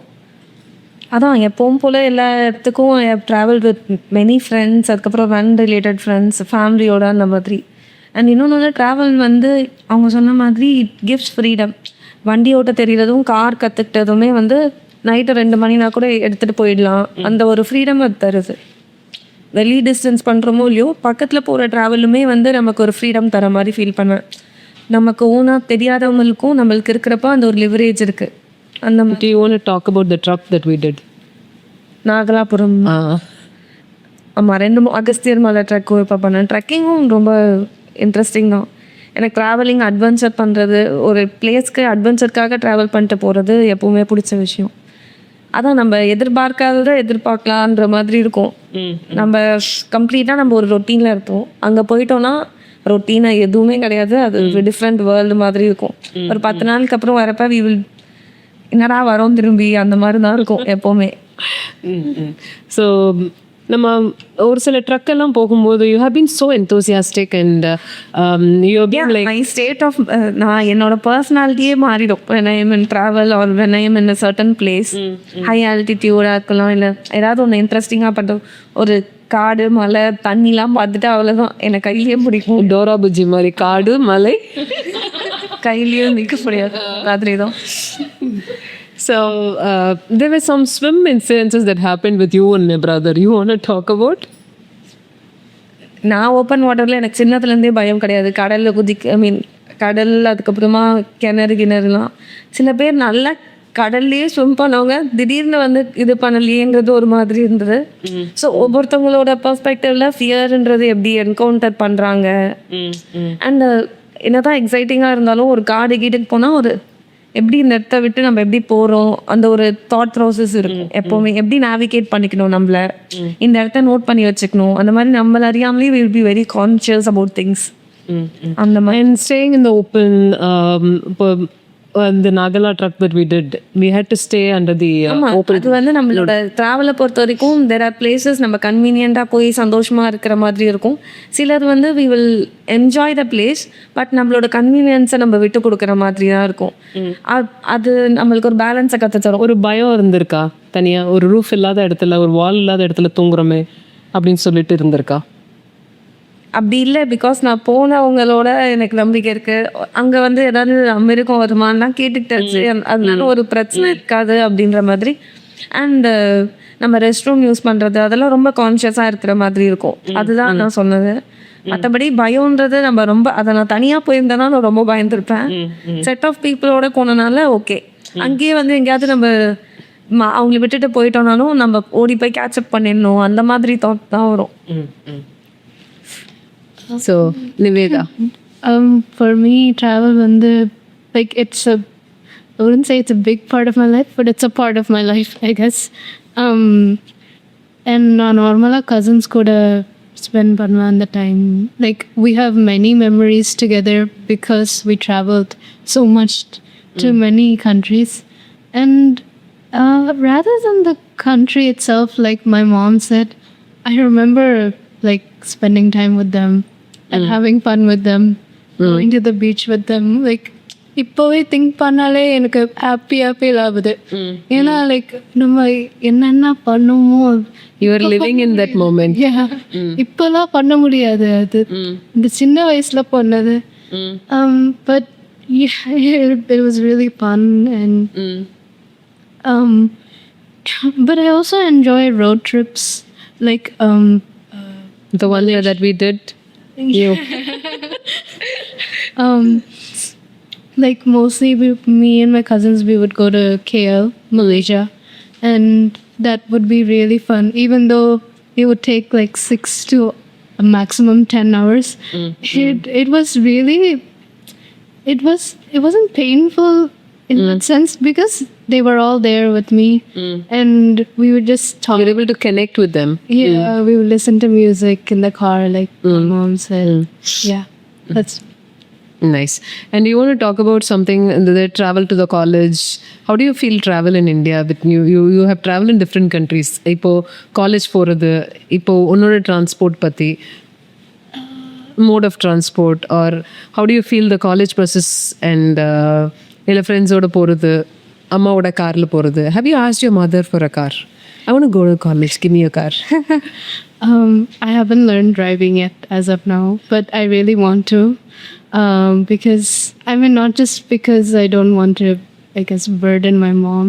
அதான் எப்பவும் போல் எல்லா இடத்துக்கும் ட்ராவல் வித் மெனி ஃப்ரெண்ட்ஸ், அதுக்கப்புறம் ரன் ரிலேட்டட் ஃப்ரெண்ட்ஸ், ஃபேமிலியோட அந்த மாதிரி. அண்ட் இன்னொன்று ட்ராவல் வந்து அவங்க சொன்ன மாதிரி இட் கிவ்ஸ் ஃப்ரீடம். வண்டி ஓட்ட தெரிகிறதும் கார் கற்றுக்கிட்டதுமே வந்து நைட்டு 2 மணினா கூட எடுத்துகிட்டு போயிடலாம். அந்த ஒரு ஃப்ரீடம் அது தருது. வெளி டிஸ்டன்ஸ் பண்ணுறோமோ இல்லையோ பக்கத்தில் போகிற ட்ராவலுமே வந்து நமக்கு ஒரு ஃப்ரீடம் தர மாதிரி ஃபீல் பண்ணுவேன். நமக்கு ஓனாக தெரியாதவங்களுக்கும் நம்மளுக்கு இருக்கிறப்ப அந்த ஒரு லிவரேஜ் இருக்குது. அந்த Do you want to talk about the truck that we did? Nagalapuram ஆமாம் 2 அகஸ்தியர் மலை ட்ரெக்கும் இப்போ பண்ணேன். ட்ரெக்கிங்கும் ரொம்ப இன்ட்ரெஸ்டிங் தான். எனக்கு ட்ராவலிங் அட்வென்ச்சர் பண்ணுறது, ஒரு பிளேஸ்க்கு அட்வென்ச்சருக்காக ட்ராவல் பண்ணிட்டு போகிறது எப்போவுமே பிடிச்ச விஷயம். அதான் நம்ம எதிர்பார்க்காததை எதிர்பார்க்கலான்ற மாதிரி இருக்கும். நம்ம கம்ப்ளீட்டாக நம்ம ஒரு ரொட்டீனில் இருப்போம். அங்கே போயிட்டோன்னா ரொட்டீனாக எதுவுமே கிடையாது. அது ஒரு டிஃப்ரெண்ட் வேர்ல்டு மாதிரி இருக்கும். ஒரு 10 நாளுக்கு அப்புறம் வரப்ப வி வில் என்னடா வரோம் திரும்பி அந்த மாதிரி தான் இருக்கும் எப்போவுமே. ஸோ நம்ம ஒரு சில ட்ரக்கெல்லாம் போகும்போது you have been so enthusiastic and you been like my state of நான் என்னோட பர்சனாலிட்டியே மாறிடும். when I am in travel or when I am in a certain place. High ஆல்டிடியூடாக இருக்கலாம், இல்லை ஏதாவது ஒன்று இன்ட்ரெஸ்டிங்காக பண்ணுறோம். ஒரு காடு மலை தண்ணிலாம் பார்த்துட்டு அவ்வளோதான் எனக்கு கையிலேயே பிடிக்கும். டோரா புஜ்ஜி மாதிரி காடு மலை கையிலேயும் நிற்க முடியாது மாதிரி தான். So there were some swim incidences that happened with you and my brother. You want to talk about? நான் ஓப்பன் வாட்டரில் எனக்கு சின்னத்துலேருந்தே பயம் கிடையாது. கடலில் கடல் அதுக்கப்புறமா கிணறுலாம். சில பேர் நல்லா கடல்லையே ஸ்விம் பண்ணவங்க திடீர்னு வந்து இது பண்ணலையேங்கிறது ஒரு மாதிரி இருந்தது. ஸோ ஒவ்வொருத்தவங்களோட பெர்ஸ்பெக்டிவ்ல ஃபியர்ன்றது எப்படி என்கவுண்டர் பண்ணுறாங்க. அண்ட் என்னதான் எக்ஸைட்டிங்காக இருந்தாலும் ஒரு காடு கீட்டுக்கு போனால் ஒரு எப்படி இந்த இடத்த விட்டு நம்ம எப்படி போகிறோம் அந்த ஒரு தாட் ப்ராசஸ் இருக்கும் எப்போவுமே. எப்படி நேவிகேட் பண்ணிக்கணும், நம்மள இந்த இடத்த நோட் பண்ணி வச்சுக்கணும். அந்த மாதிரி நம்மள அறியாமலே will be very conscious about things. அந்த மாதிரி And staying in the open, the Nagala truck that we did, we had to stay under the open. அது வந்து நம்மளோட ட்ராவலை பொறுத்த வரைக்கும் there are places நம்ம கன்வீனியண்ட்டாக போய் சந்தோஷமாக இருக்கிற மாதிரி இருக்கும். சிலர் வந்து we will enjoy the place but நம்மளோட கன்வீனியன்ஸை நம்ம விட்டு கொடுக்குற மாதிரி தான் இருக்கும். அது நம்மளுக்கு ஒரு பேலன்ஸை கற்று தரும். ஒரு பயம் இருந்திருக்கா தனியா? ஒரு ரூஃப் இல்லாத இடத்துல, ஒரு வால் இல்லாத இடத்துல தூங்குறோமே அப்படின்னு சொல்லிட்டு இருந்திருக்கா? அப்படி இல்லை, பிகாஸ் நான் போனவங்களோட எனக்கு நம்பிக்கை இருக்குது. அங்கே வந்து ஏதாவது மிருகம் வருமானலாம் கேட்டுக்கிட்டாச்சு, அதனால ஒரு பிரச்சனை இருக்காது அப்படின்ற மாதிரி. அண்டு நம்ம ரெஸ்ட் ரூம் யூஸ் பண்ணுறது அதெல்லாம் ரொம்ப கான்ஷியஸாக இருக்கிற மாதிரி இருக்கும். அதுதான் நான் சொன்னது. மற்றபடி பயம்ன்றது நம்ம ரொம்ப அதை நான் தனியாக போயிருந்தேன்னா நான் ரொம்ப பயந்துருப்பேன். செட் ஆஃப் பீப்புளோட போனனால ஓகே. அங்கேயே வந்து எங்கேயாவது நம்ம அவங்களை விட்டுட்டு போயிட்டோம்னாலும் நம்ம ஓடி போய் கேட்சப் பண்ணிடணும் அந்த மாதிரி தாட் தான் வரும். So Niveda, For me, travel like I wouldn't say it's a big part of my life, but it's a part of my life, I guess. And normally cousins could spend panna the time. Like we have many memories together because we traveled so much to many countries. And rather than the country itself, like my mom said, I remember like spending time with them and having fun with them, going to the beach with them. Like இப்போவே think பண்ணாலே எனக்கு ஹாப்பியாக feel ஆகுது. ஏன்னா like நம்ம என்னென்ன பண்ணுமோ you are living in that moment. இப்போலாம் பண்ண முடியாது. அது இந்த சின்ன வயசுல பண்ணது. But it was really fun and but I also enjoy road trips like The one year that we did. Like mostly me and my cousins, we would go to KL, Malaysia, and that would be really fun. Even though it would take like 6 to a maximum 10 hours, it was really, it wasn't painful in that sense because they were all there with me and we would just talk. You're able to connect with them. We would listen to music in the car like my mom said. That's Nice. And you want to talk about something, the travel to the college. How do you feel travel in India with you have traveled in different countries. இப்போ college போகிறது, இப்போ உன்னோட transport பற்றி, mode of transport, or how do you feel the college process and இல்லை ஃப்ரெண்ட்ஸோட போகிறது, அம்மாவோட காரில் போகிறது? Have you asked your mother for a car? I want to go to college, give me a car. I haven't learned driving yet as of now, but I really want to. Because I mean, not just because I don't want to, I guess, burden my mom,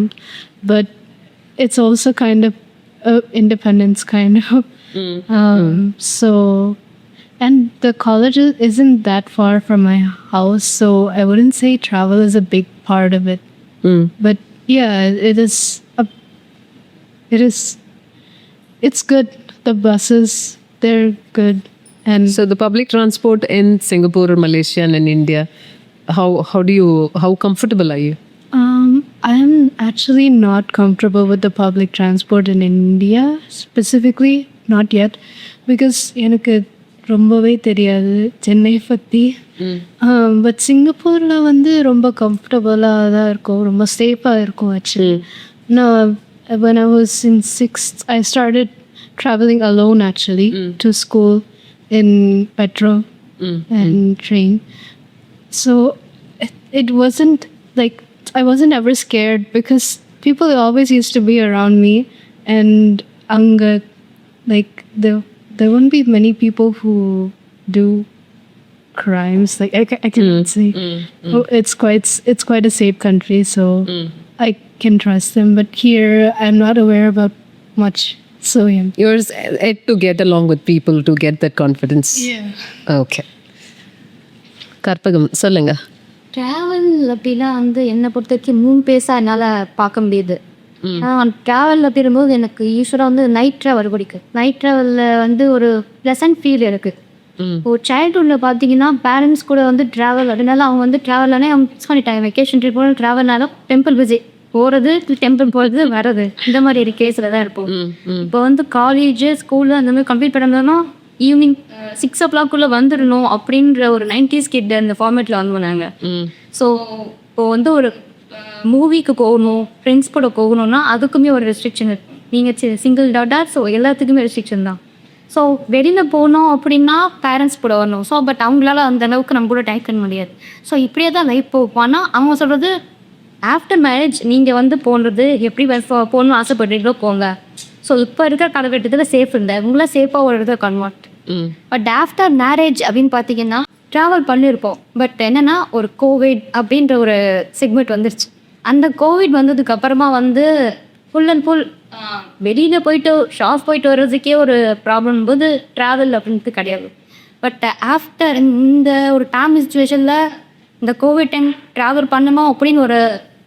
but it's also kind of independence, kind of. So, and the college isn't that far from my house, so I wouldn't say travel is a big part of it. But yeah, it is. It is. It's good. The buses, they're good. And So the public transport in Singapore or Malaysia and in India, how comfortable are you? I'm actually not comfortable with the public transport in India specifically, not yet, because எனக்கு ரொம்பவே தெரியாது சென்னை பற்றி. But சிங்கப்பூரில் வந்து ரொம்ப கம்ஃபர்டபுளாக தான் இருக்கும், ரொம்ப சேஃபாக இருக்கும் ஆக்சுவலி. நான் when I was in 6th, I started traveling alone actually to school in metro and train. So it wasn't like I wasn't ever scared because people always used to be around me, and anga like there won't be many people who do crimes. Like I cannot say. Oh, it's quite a safe country, so I can trust them. But here I'm not aware about much. So yeah. Yours yet to get along with people to get that confidence. Yeah. Okay. Karpagam சொல்லுங்க. Travel அப்படிலாம் வந்து என்னை பொறுத்த வரைக்கும் 3 பேஸாக என்னால் பார்க்க முடியுது. நான் ட்ராவல் அப்படிங்கும்போது எனக்கு யூஸ்வலாக வந்து நைட் ட்ராவல் பிடிக்கும். நைட் ட்ராவலில் வந்து ஒரு ப்ளசன்ட் ஃபீல் இருக்குது. ஒரு சைல்ட்ஹுட்டில் பார்த்தீங்கன்னா பேரண்ட்ஸ் கூட வந்து ட்ராவல் அதனால அவங்க வந்து ட்ராவல்னாலே அவங்க மிஸ் பண்ணிட்டாங்க. வெக்கேஷன் ட்ரிப் போனால் ட்ராவல்னாலும் டெம்பிள் விசிட் போகிறது, டெம்பிள் போகிறது, வர்றது, இந்த மாதிரி ஒரு கேஸில் தான் இருப்போம். இப்போ வந்து காலேஜ் ஸ்கூலு அந்த மாதிரி கம்ப்ளீட் பண்ணோம்னா ஈவினிங் 6 o'clock வந்துடணும் அப்படின்ற ஒரு 90s கிட் அந்த ஃபார்மேட்டில் வாங்குவாங்க. ஸோ இப்போ வந்து ஒரு மூவிக்கு போகணும், ஃப்ரெண்ட்ஸ் கூட போகணும்னா அதுக்குமே ஒரு ரெஸ்ட்ரிக்ஷன் இருக்கு. நீங்கள் சிங்கிள் டாட்டா, ஸோ எல்லாத்துக்குமே ரெஸ்ட்ரிக்ஷன் தான். ஸோ வெளியில் போகணும் அப்படின்னா பேரண்ட்ஸ் கூட வரணும். ஸோ பட் அவங்களால அந்த அளவுக்கு நம்ம கூட டைப் பண்ண முடியாது. ஸோ இப்படியே தான் லைஃப் போவானா அவங்க சொல்கிறது ஆஃப்டர் மேரேஜ் நீங்கள் வந்து போகிறது எப்படி போகணும்னு ஆசைப்படுறீங்களோ போங்க. ஸோ இப்போ இருக்கிற காலகட்டத்தில் சேஃப் இருந்தேன் உங்களாம் சேஃபாக ஒரு இடத்துல கன்வெர்ட். பட் ஆஃப்டர் மேரேஜ் அப்படின்னு பார்த்தீங்கன்னா ட்ராவல் பண்ணியிருப்போம். பட் என்னென்னா ஒரு கோவிட் அப்படின்ற ஒரு செக்மெண்ட் வந்துருச்சு. அந்த கோவிட் வந்ததுக்கு அப்புறமா வந்து ஃபுல் அண்ட் ஃபுல் வெளியில் போயிட்டு ஷாப் போயிட்டு வர்றதுக்கே ஒரு ப்ராப்ளம் போது ட்ராவல் அப்படின்றது கிடையாது. பட் ஆஃப்டர் இந்த ஒரு டைம் சுச்சுவேஷனில் இந்த கோவிட் டைம் ட்ராவல் பண்ணணுமா அப்படின்னு ஒரு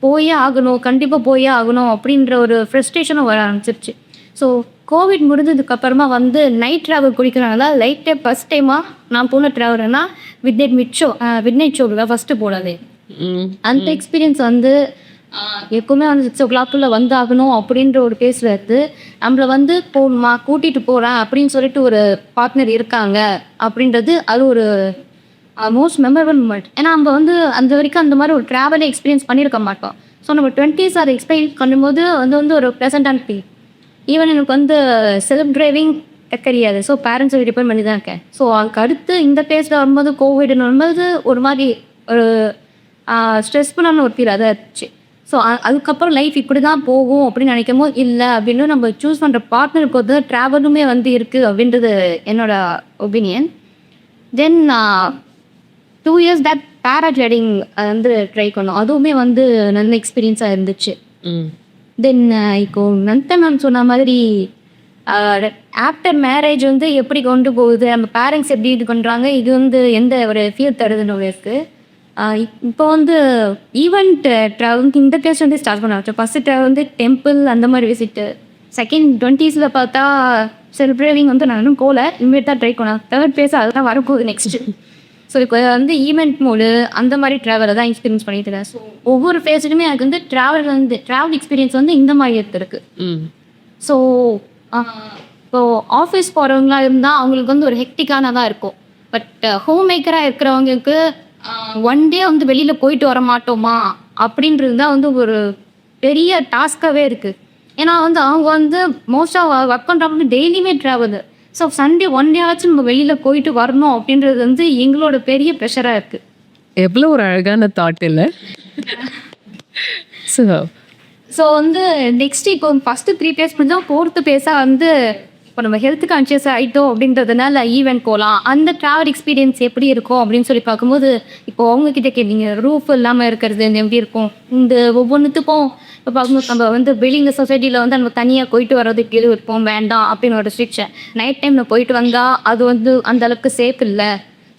போயே ஆகணும், கண்டிப்பாக போயே ஆகணும் அப்படின்ற ஒரு ஃப்ரஸ்ட்ரேஷனும் வர ஆரம்பிச்சிருச்சு. ஸோ கோவிட் முடிஞ்சதுக்கப்புறமா வந்து நைட் ட்ராவல் குடிக்கிறனால லைட்டே ஃபஸ்ட் டைமாக நான் போன ட்ராவல்னா விட் நைட் ஷோவில் ஃபஸ்ட்டு போனது. அந்த எக்ஸ்பீரியன்ஸ் வந்து எப்போவுமே வந்து 6 o'clock வந்தாகணும் அப்படின்ற ஒரு கேஸில் இருந்து நம்மளை வந்து போகணுமா கூட்டிகிட்டு போகிறேன் அப்படின்னு சொல்லிட்டு ஒரு பார்ட்னர் இருக்காங்க அப்படின்றது அது ஒரு மோஸ்ட் மெமரபிள் மூமெண்ட். ஏன்னா நம்ம வந்து அந்த வரைக்கும் அந்த மாதிரி ஒரு ட்ராவலே எக்ஸ்பீரியன்ஸ் பண்ணியிருக்க மாட்டோம். ஸோ நம்ம 20s அதை எக்ஸ்பீரியன்ஸ் பண்ணும்போது அது வந்து ஒரு ப்ளசண்டான ஃபீல். ஈவன் எனக்கு வந்து செல்ஃப் டிரைவிங் தெரியாது. ஸோ பேரண்ட்ஸை டிபெண்ட் பண்ணி தான் இருக்கேன். ஸோ அதுக்கு அடுத்து இந்த பேஸில் வரும்போது கோவிட்னு வரும்போது ஒரு மாதிரி ஒரு ஸ்ட்ரெஸ்ஃபுல்லான ஒரு ஃபீல் அதான் இருந்துச்சு. ஸோ அதுக்கப்புறம் லைஃப் இப்படி தான் போகும் அப்படின்னு நினைக்கும் போது இல்லை அப்படின்னு நம்ம சூஸ் பண்ணுற பார்ட்னருக்கு வந்து ட்ராவலுமே வந்து இருக்குது அப்படின்றது என்னோட ஒப்பீனியன். தென் 2 years பேக் பேராகிளைடிங் வந்து ட்ரை பண்ணோம். அதுவுமே வந்து நல்ல எக்ஸ்பீரியன்ஸாக இருந்துச்சு. தென் இப்போ நந்தா மேம் சொன்ன மாதிரி ஆஃப்டர் மேரேஜ் வந்து எப்படி கொண்டு போகுது, நம்ம பேரண்ட்ஸ் எப்படி இது பண்ணுறாங்க, இது வந்து எந்த ஒரு ஃபீல் தருதுன்னு இருக்குது. இப்போ வந்து ஈவெண்ட் ட்ராவல் இந்த கேஸ் வந்து ஸ்டார்ட் பண்ண ஆச்சு. ஃபஸ்ட்டு ட்ராவல் வந்து டெம்பிள் அந்த மாதிரி விசிட்டு. செகண்ட் 20s பார்த்தா செல்ஃப் டிரைவிங் வந்து நான் இன்னும் போகல, இனிமேட் தான் ட்ரை பண்ணேன். தேர்ட் பேஸ் அதுதான் வரப்போகுது நெக்ஸ்ட்டு. ஸோ இப்போ வந்து ஈவெண்ட் மோடு அந்த மாதிரி ட்ராவலை தான் எக்ஸ்பீரியன்ஸ் பண்ணிட்டு இருக்கேன். ஸோ ஒவ்வொரு ஃபேஸ்லையுமே எனக்கு வந்து ட்ராவல் எக்ஸ்பீரியன்ஸ் வந்து இந்த மாதிரி எடுத்துருக்கு. ஸோ இப்போது ஆஃபீஸ் போகிறவங்களா இருந்தால் அவங்களுக்கு வந்து ஒரு ஹெக்டிக்கானதாக இருக்கும். பட் ஹோம் மேக்கராக இருக்கிறவங்களுக்கு ஒன் டே வந்து வெளியில் போயிட்டு வர மாட்டோமா அப்படின்றது தான் வந்து ஒரு பெரிய டாஸ்காகவே இருக்குது. ஏன்னா வந்து அவங்க வந்து மோஸ்ட்டாக ஒர்க் பண்ணுறவங்க டெய்லியுமே travel. So Sunday one day ஆச்சும் நம்ம வெளியில் போயிட்டு வரணும் அப்படின்றது வந்து எங்களோட பெரிய ப்ரெஷராக இருக்குது. எவ்வளோ ஒரு அழகான தாட் இல்லை? ஸோ வந்து நெக்ஸ்ட் இப்போ ஃபஸ்ட்டு 3 பேஸ் பண்ணி தான் 4th பேஸாக வந்து இப்போ நம்ம ஹெல்த் கான்ஷியஸ் ஆகிட்டோம் அப்படின்றதுனால ஈவெண்ட் போகலாம். அந்த ட்ராவல் எக்ஸ்பீரியன்ஸ் எப்படி இருக்கும் அப்படின்னு சொல்லி பார்க்கும்போது, இப்போ அவங்கக்கிட்ட கேட்டீங்க ரூஃப் இல்லாமல் இருக்கிறது எப்படி இருக்கும்? இந்த ஒவ்வொன்றுத்துக்கும் இப்போ பார்க்கும்போது நம்ம வந்து வெளிங்க சொசைட்டியில் வந்து நம்ம தனியாக போயிட்டு வர்றதுக்கு எது இருப்போம் வேண்டாம் அப்படின்னு ஒரு ரெஸ்ட்ரிக்ஷன். நைட் டைமில் போயிட்டு வந்தால் அது வந்து அந்த அளவுக்கு சேஃப் இல்லை.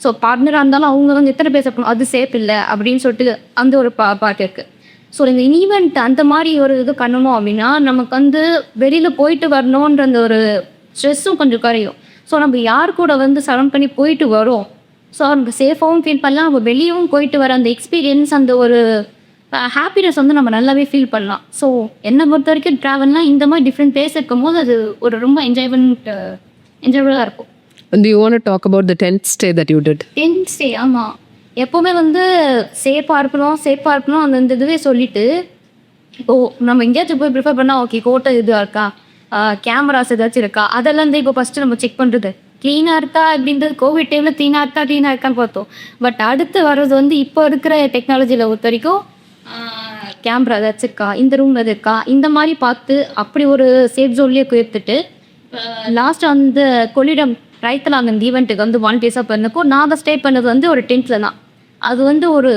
ஸோ பார்ட்னராக இருந்தாலும் அவங்க வந்து எத்தனை பேர் சாப்பிடணும் அது சேஃப் இல்லை அப்படின்னு சொல்லிட்டு அந்த ஒரு பாட்டு இருக்குது. ஸோ இந்த ஈவெண்ட் அந்த மாதிரி ஒரு இது பண்ணணும் அப்படின்னா நமக்கு வந்து வெளியில் போயிட்டு வரணுன்ற அந்த ஒரு ஸ்ட்ரெஸ்ஸும் கொஞ்சம் குறையும். ஸோ நம்ம யார் கூட வந்து சரௌண்ட் பண்ணி போயிட்டு வரோம், ஸோ நமக்கு சேஃபாகவும் ஃபீல் பண்ணலாம். நம்ம வெளியவும் போயிட்டு வர அந்த எக்ஸ்பீரியன்ஸ் அந்த ஒரு ஹாப்பினஸ் வந்து நம்ம நல்லாவே ஃபீல் பண்ணலாம். ஸோ என்னை பொறுத்த வரைக்கும் ட்ராவல்னால் இந்த மாதிரி டிஃப்ரெண்ட் பிளேஸ் இருக்கும்போது அது ஒரு ரொம்ப என்ஜாயபுளாக இருக்கும். Do you want to talk about the 10th stay that you did? 10th stay ஆமாம். எப்போவுமே வந்து சேஃபாக இருக்கணும் அந்த இதுவே சொல்லிவிட்டு இப்போது நம்ம எங்கேயாச்சும் போய் ப்ரிஃபர் பண்ணால் ஓகே கோட்டை இதாக இருக்கா, கேமராஸ் ஏதாச்சும் இருக்கா, அதெல்லாம் வந்து இப்போ ஃபஸ்ட்டு நம்ம செக் பண்ணுறது க்ளீனாக இருக்கா அப்படின்றது. கோவிட் டைமில் க்ளீனாக இருக்கான்னு பார்த்தோம். பட் அடுத்து வர்றது வந்து இப்போ இருக்கிற டெக்னாலஜியில் பொறுத்த வரைக்கும் கேமரா ஏதாச்சும் இருக்கா, இந்த ரூம் எது இருக்கா, இந்த மாதிரி பார்த்து அப்படி ஒரு சேஃப் ஜோன்லேயே குயர்த்துட்டு லாஸ்ட் அந்த கொள்ளிடம் ரைத்தில் அங்கே அந்த ஈவெண்ட்டுக்கு வந்து 1 days பண்ணக்கும் நாங்கள் ஸ்டே பண்ணது வந்து ஒரு டென்ட்டில் தான். அது வந்து ஒரு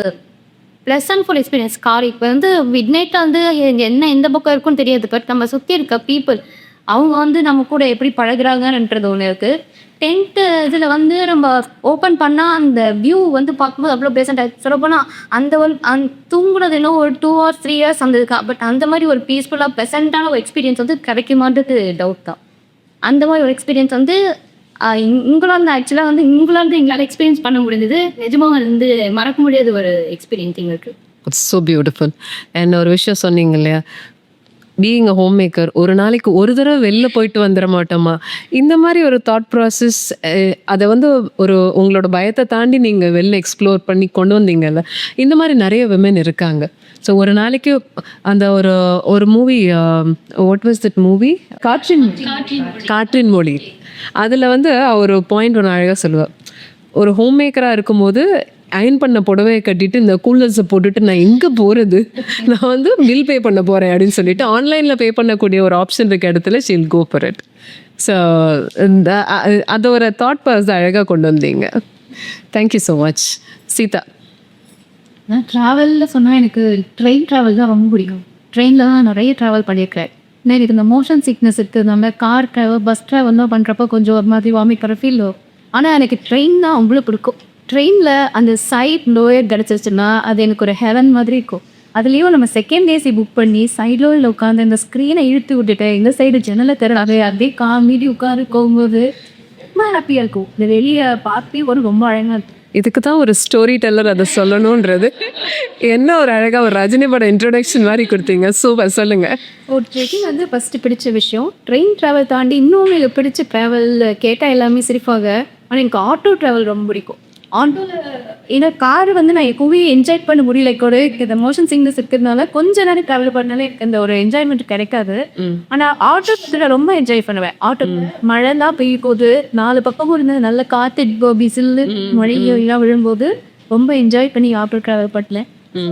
ப்ளசன்ட்ஃபுல் எக்ஸ்பீரியன்ஸ். கார் இப்போ வந்து மிட் நைட்டில் வந்து என்ன எந்த பக்கம் இருக்குன்னு தெரியாது. பட் நம்ம சுற்றி இருக்க பீப்புள் அவங்க வந்து நம்ம கூட எப்படி பழகுறாங்கன்றது ஒன்று இருக்குது. டென்ட்டு இதில் வந்து நம்ம ஓப்பன் பண்ணால் அந்த வியூ வந்து பார்க்கும்போது அவ்வளோ ப்ளசண்ட்டாக சொல்லப்போனால் அந்த தூங்குறது இன்னும் ஒரு 2 or 3 years அந்த இருக்கா. பட் அந்த மாதிரி ஒரு பீஸ்ஃபுல்லாக ப்ளசண்ட்டான ஒரு எக்ஸ்பீரியன்ஸ் வந்து கிடைக்குமான்றது டவுட் தான். அந்த மாதிரி ஒரு எக்ஸ்பீரியன்ஸ் வந்து இங்கிலாந்து ஆக்சுவலாக வந்து இங்கிலாந்து எங்களால் எக்ஸ்பீரியன்ஸ் பண்ண முடிஞ்சது. நிஜமாக வந்து மறக்க முடியாத ஒரு எக்ஸ்பீரியன்ஸ் எங்களுக்கு. It's so beautiful. அண்ட் ஒரு விஷயம் சொன்னீங்க இல்லையா, பீயிங் அ ஹோம் மேக்கர் ஒரு நாளைக்கு ஒரு தடவை வெளில போயிட்டு வந்துட மாட்டோமா, இந்த மாதிரி ஒரு தாட் ப்ராசஸ் அதை வந்து ஒரு உங்களோட பயத்தை தாண்டி நீங்கள் வெளில எக்ஸ்ப்ளோர் பண்ணி கொண்டு வந்தீங்கல்ல. இந்த மாதிரி நிறைய விமன் இருக்காங்க. ஸோ ஒரு நாளைக்கு அந்த ஒரு movie, what was that movie, காற்றின் மொழி, அதில் வந்து ஒரு பாயிண்ட் ஒன்று அழகாக சொல்லுவாள். ஒரு ஹோம் மேக்கராக இருக்கும்போது அயன் பண்ண புடவையை கட்டிட்டு இந்த கூலர்ஸை போட்டுட்டு நான் எங்கே போகிறது, நான் வந்து பில் பே பண்ண போகிறேன் அப்படின்னு சொல்லிட்டு ஆன்லைனில் பே பண்ணக்கூடிய ஒரு ஆப்ஷன் இருக்க இடத்துல she'll go for it. So அதை ஒரு தாட் ப்ராசஸ் அழகாக கொண்டு வந்தீங்க. Thank you so much. சீதா? நான் ட்ராவலில் சொன்னால் எனக்கு ட்ரெயின் ட்ராவல் தான் ரொம்ப பிடிக்கும். ட்ரெயினில் தான் நிறைய ட்ராவல் பண்ணியிருக்கிறேன். ஏன்னா எனக்கு இந்த மோஷன் சிக்னஸ் இருக்குது. நம்ம கார் ட்ராவல் பஸ் ட்ராவல் தான் பண்ணுறப்போ கொஞ்சம் ஒரு மாதிரி வாமிட் வர ஃபீல் வரும். ஆனால் எனக்கு ட்ரெயின் தான் அவ்வளோ பிடிக்கும். ட்ரெயினில் அந்த சைட் லோயர் கிடச்சிருச்சுன்னா அது எனக்கு ஒரு ஹெவன் மாதிரி இருக்கும். அதுலேயும் நம்ம செகண்ட் ஏசி புக் பண்ணி சைடில் உட்காந்து இந்த ஸ்க்ரீனை இழுத்து விட்டுட்டு இந்த சைடு ஜன்னலை திறனாவே அப்படியே காமிடி உட்காந்து போகும்போது ரொம்ப ஹாப்பியாக இருக்கும். இந்த வெளியே பார்த்து ஒரு ரொம்ப அழகாக இருக்கும். இதுக்கு தான் ஒரு ஸ்டோரி டெல்லர் அதை சொல்லணுன்றது. என்ன ஒரு அழகாக ஒரு ரஜினி படம் இன்ட்ரொடக்ஷன் மாதிரி கொடுத்தீங்க. சூப்பர், சொல்லுங்கள். ஒரு ட்ரெக்கிங் வந்து ஃபஸ்ட்டு பிடிச்ச விஷயம். ட்ரெயின் ட்ராவல் தாண்டி இன்னொன்று எனக்கு பிடிச்ச ட்ராவல் கேட்டால் எல்லாமே சிரிப்பாக. ஆனால் எனக்கு ஆட்டோ ட்ராவல் ரொம்ப பிடிக்கும். ஆட்டோவில் ஏன்னா கார் வந்து நான் எப்போவே என்ஜாய் பண்ண முடியல. கூட இந்த மோஷன் சிக்னஸ் இருக்கிறதுனால கொஞ்ச நேரம் ட்ராவல் பண்ணாலே எனக்கு அந்த ஒரு என்ஜாய்மெண்ட் கிடைக்காது. ஆனால் ஆட்டோ நான் ரொம்ப என்ஜாய் பண்ணுவேன். ஆட்டோ மழை தான் பெய்யும் போது 4 பக்கமும் இருந்து நல்ல காற்று பிசில் மழையெல்லாம் விழும்போது ரொம்ப என்ஜாய் பண்ணி ஆட்டோ ட்ராவல் பண்ணேன்.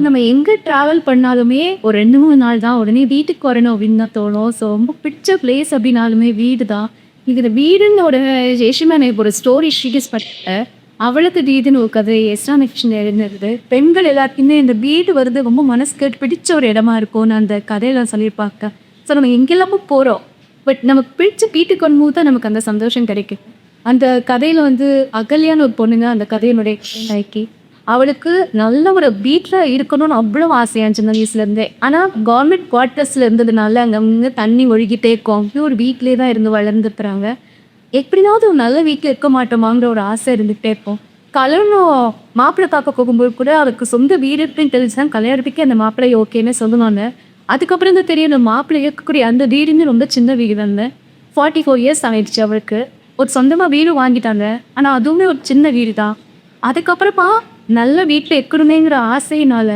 நம்ம எங்கே ட்ராவல் பண்ணாலுமே ஒரு 2-3 நாள் தான் உடனே வீட்டுக்கு வரணும் அப்படின்னு தான் தோணும். ஸோ ரொம்ப பிடிச்ச பிளேஸ் அப்படின்னாலுமே வீடு தான். இந்த வீடுன்னோட ஜெயஸ்ரீமா எனக்கு ஒரு ஸ்டோரி ஷீகஸ் பண்ணேன். அவளுக்கு வீடுன்னு ஒரு கதை எஸ்டானிக்ஷன் இருந்தது. பெண்கள் எல்லாருக்குமே இந்த வீடு வருது ரொம்ப மனசுக்கு பிடிச்ச ஒரு இடமா இருக்கும்னு அந்த கதையில சொல்லியிருப்பாங்க. ஸோ நம்ம எங்கெல்லாமோ போகிறோம், பட் நமக்கு பிடிச்ச வீட்டுக்கு வரும்போது தான் நமக்கு அந்த சந்தோஷம் கிடைக்கும். அந்த கதையில் வந்து அகல்யான்னு ஒரு பொண்ணுங்க அந்த கதையினுடைய நாய்க்கு அவளுக்கு நல்ல ஒரு வீட்டில் இருக்கணும்னு அவ்வளோ ஆசையாக சின்ன வயசுலேருந்தே. ஆனால் கவர்மெண்ட் குவார்ட்டர்ஸில் இருந்ததுனால அங்கே தண்ணி ஒழுகிட்டே இருக்கும். அப்படியே ஒரு வீட்டிலே தான் இருந்து வளர்ந்துட்டுறாங்க. எப்படினாவது ஒரு நல்ல வீட்டில் இருக்க மாட்டோமாங்கிற ஒரு ஆசை இருந்துகிட்டே இருக்கும். கல்யாணம் மாப்பிள்ளை பார்க்க போகும்போது கூட அவருக்கு சொந்த வீடு இருக்குன்னு தெரிஞ்சுதான் கல்யாணத்துக்கே அந்த மாப்பிள்ளை ஓகேன்னு சொல்லணும்னு. அதுக்கப்புறம் தான் தெரியும் அந்த மாப்பிள்ளை இருக்கக்கூடிய அந்த வீடுன்னு ரொம்ப சின்ன வீடு தான். 44 years ஆகிடுச்சு அவருக்கு. ஒரு சொந்தமாக வீடு வாங்கிட்டாங்க. ஆனால் அதுவுமே ஒரு சின்ன வீடு தான். அதுக்கப்புறமா நல்ல வீட்டில் இருக்கணுமேங்கிற ஆசையினால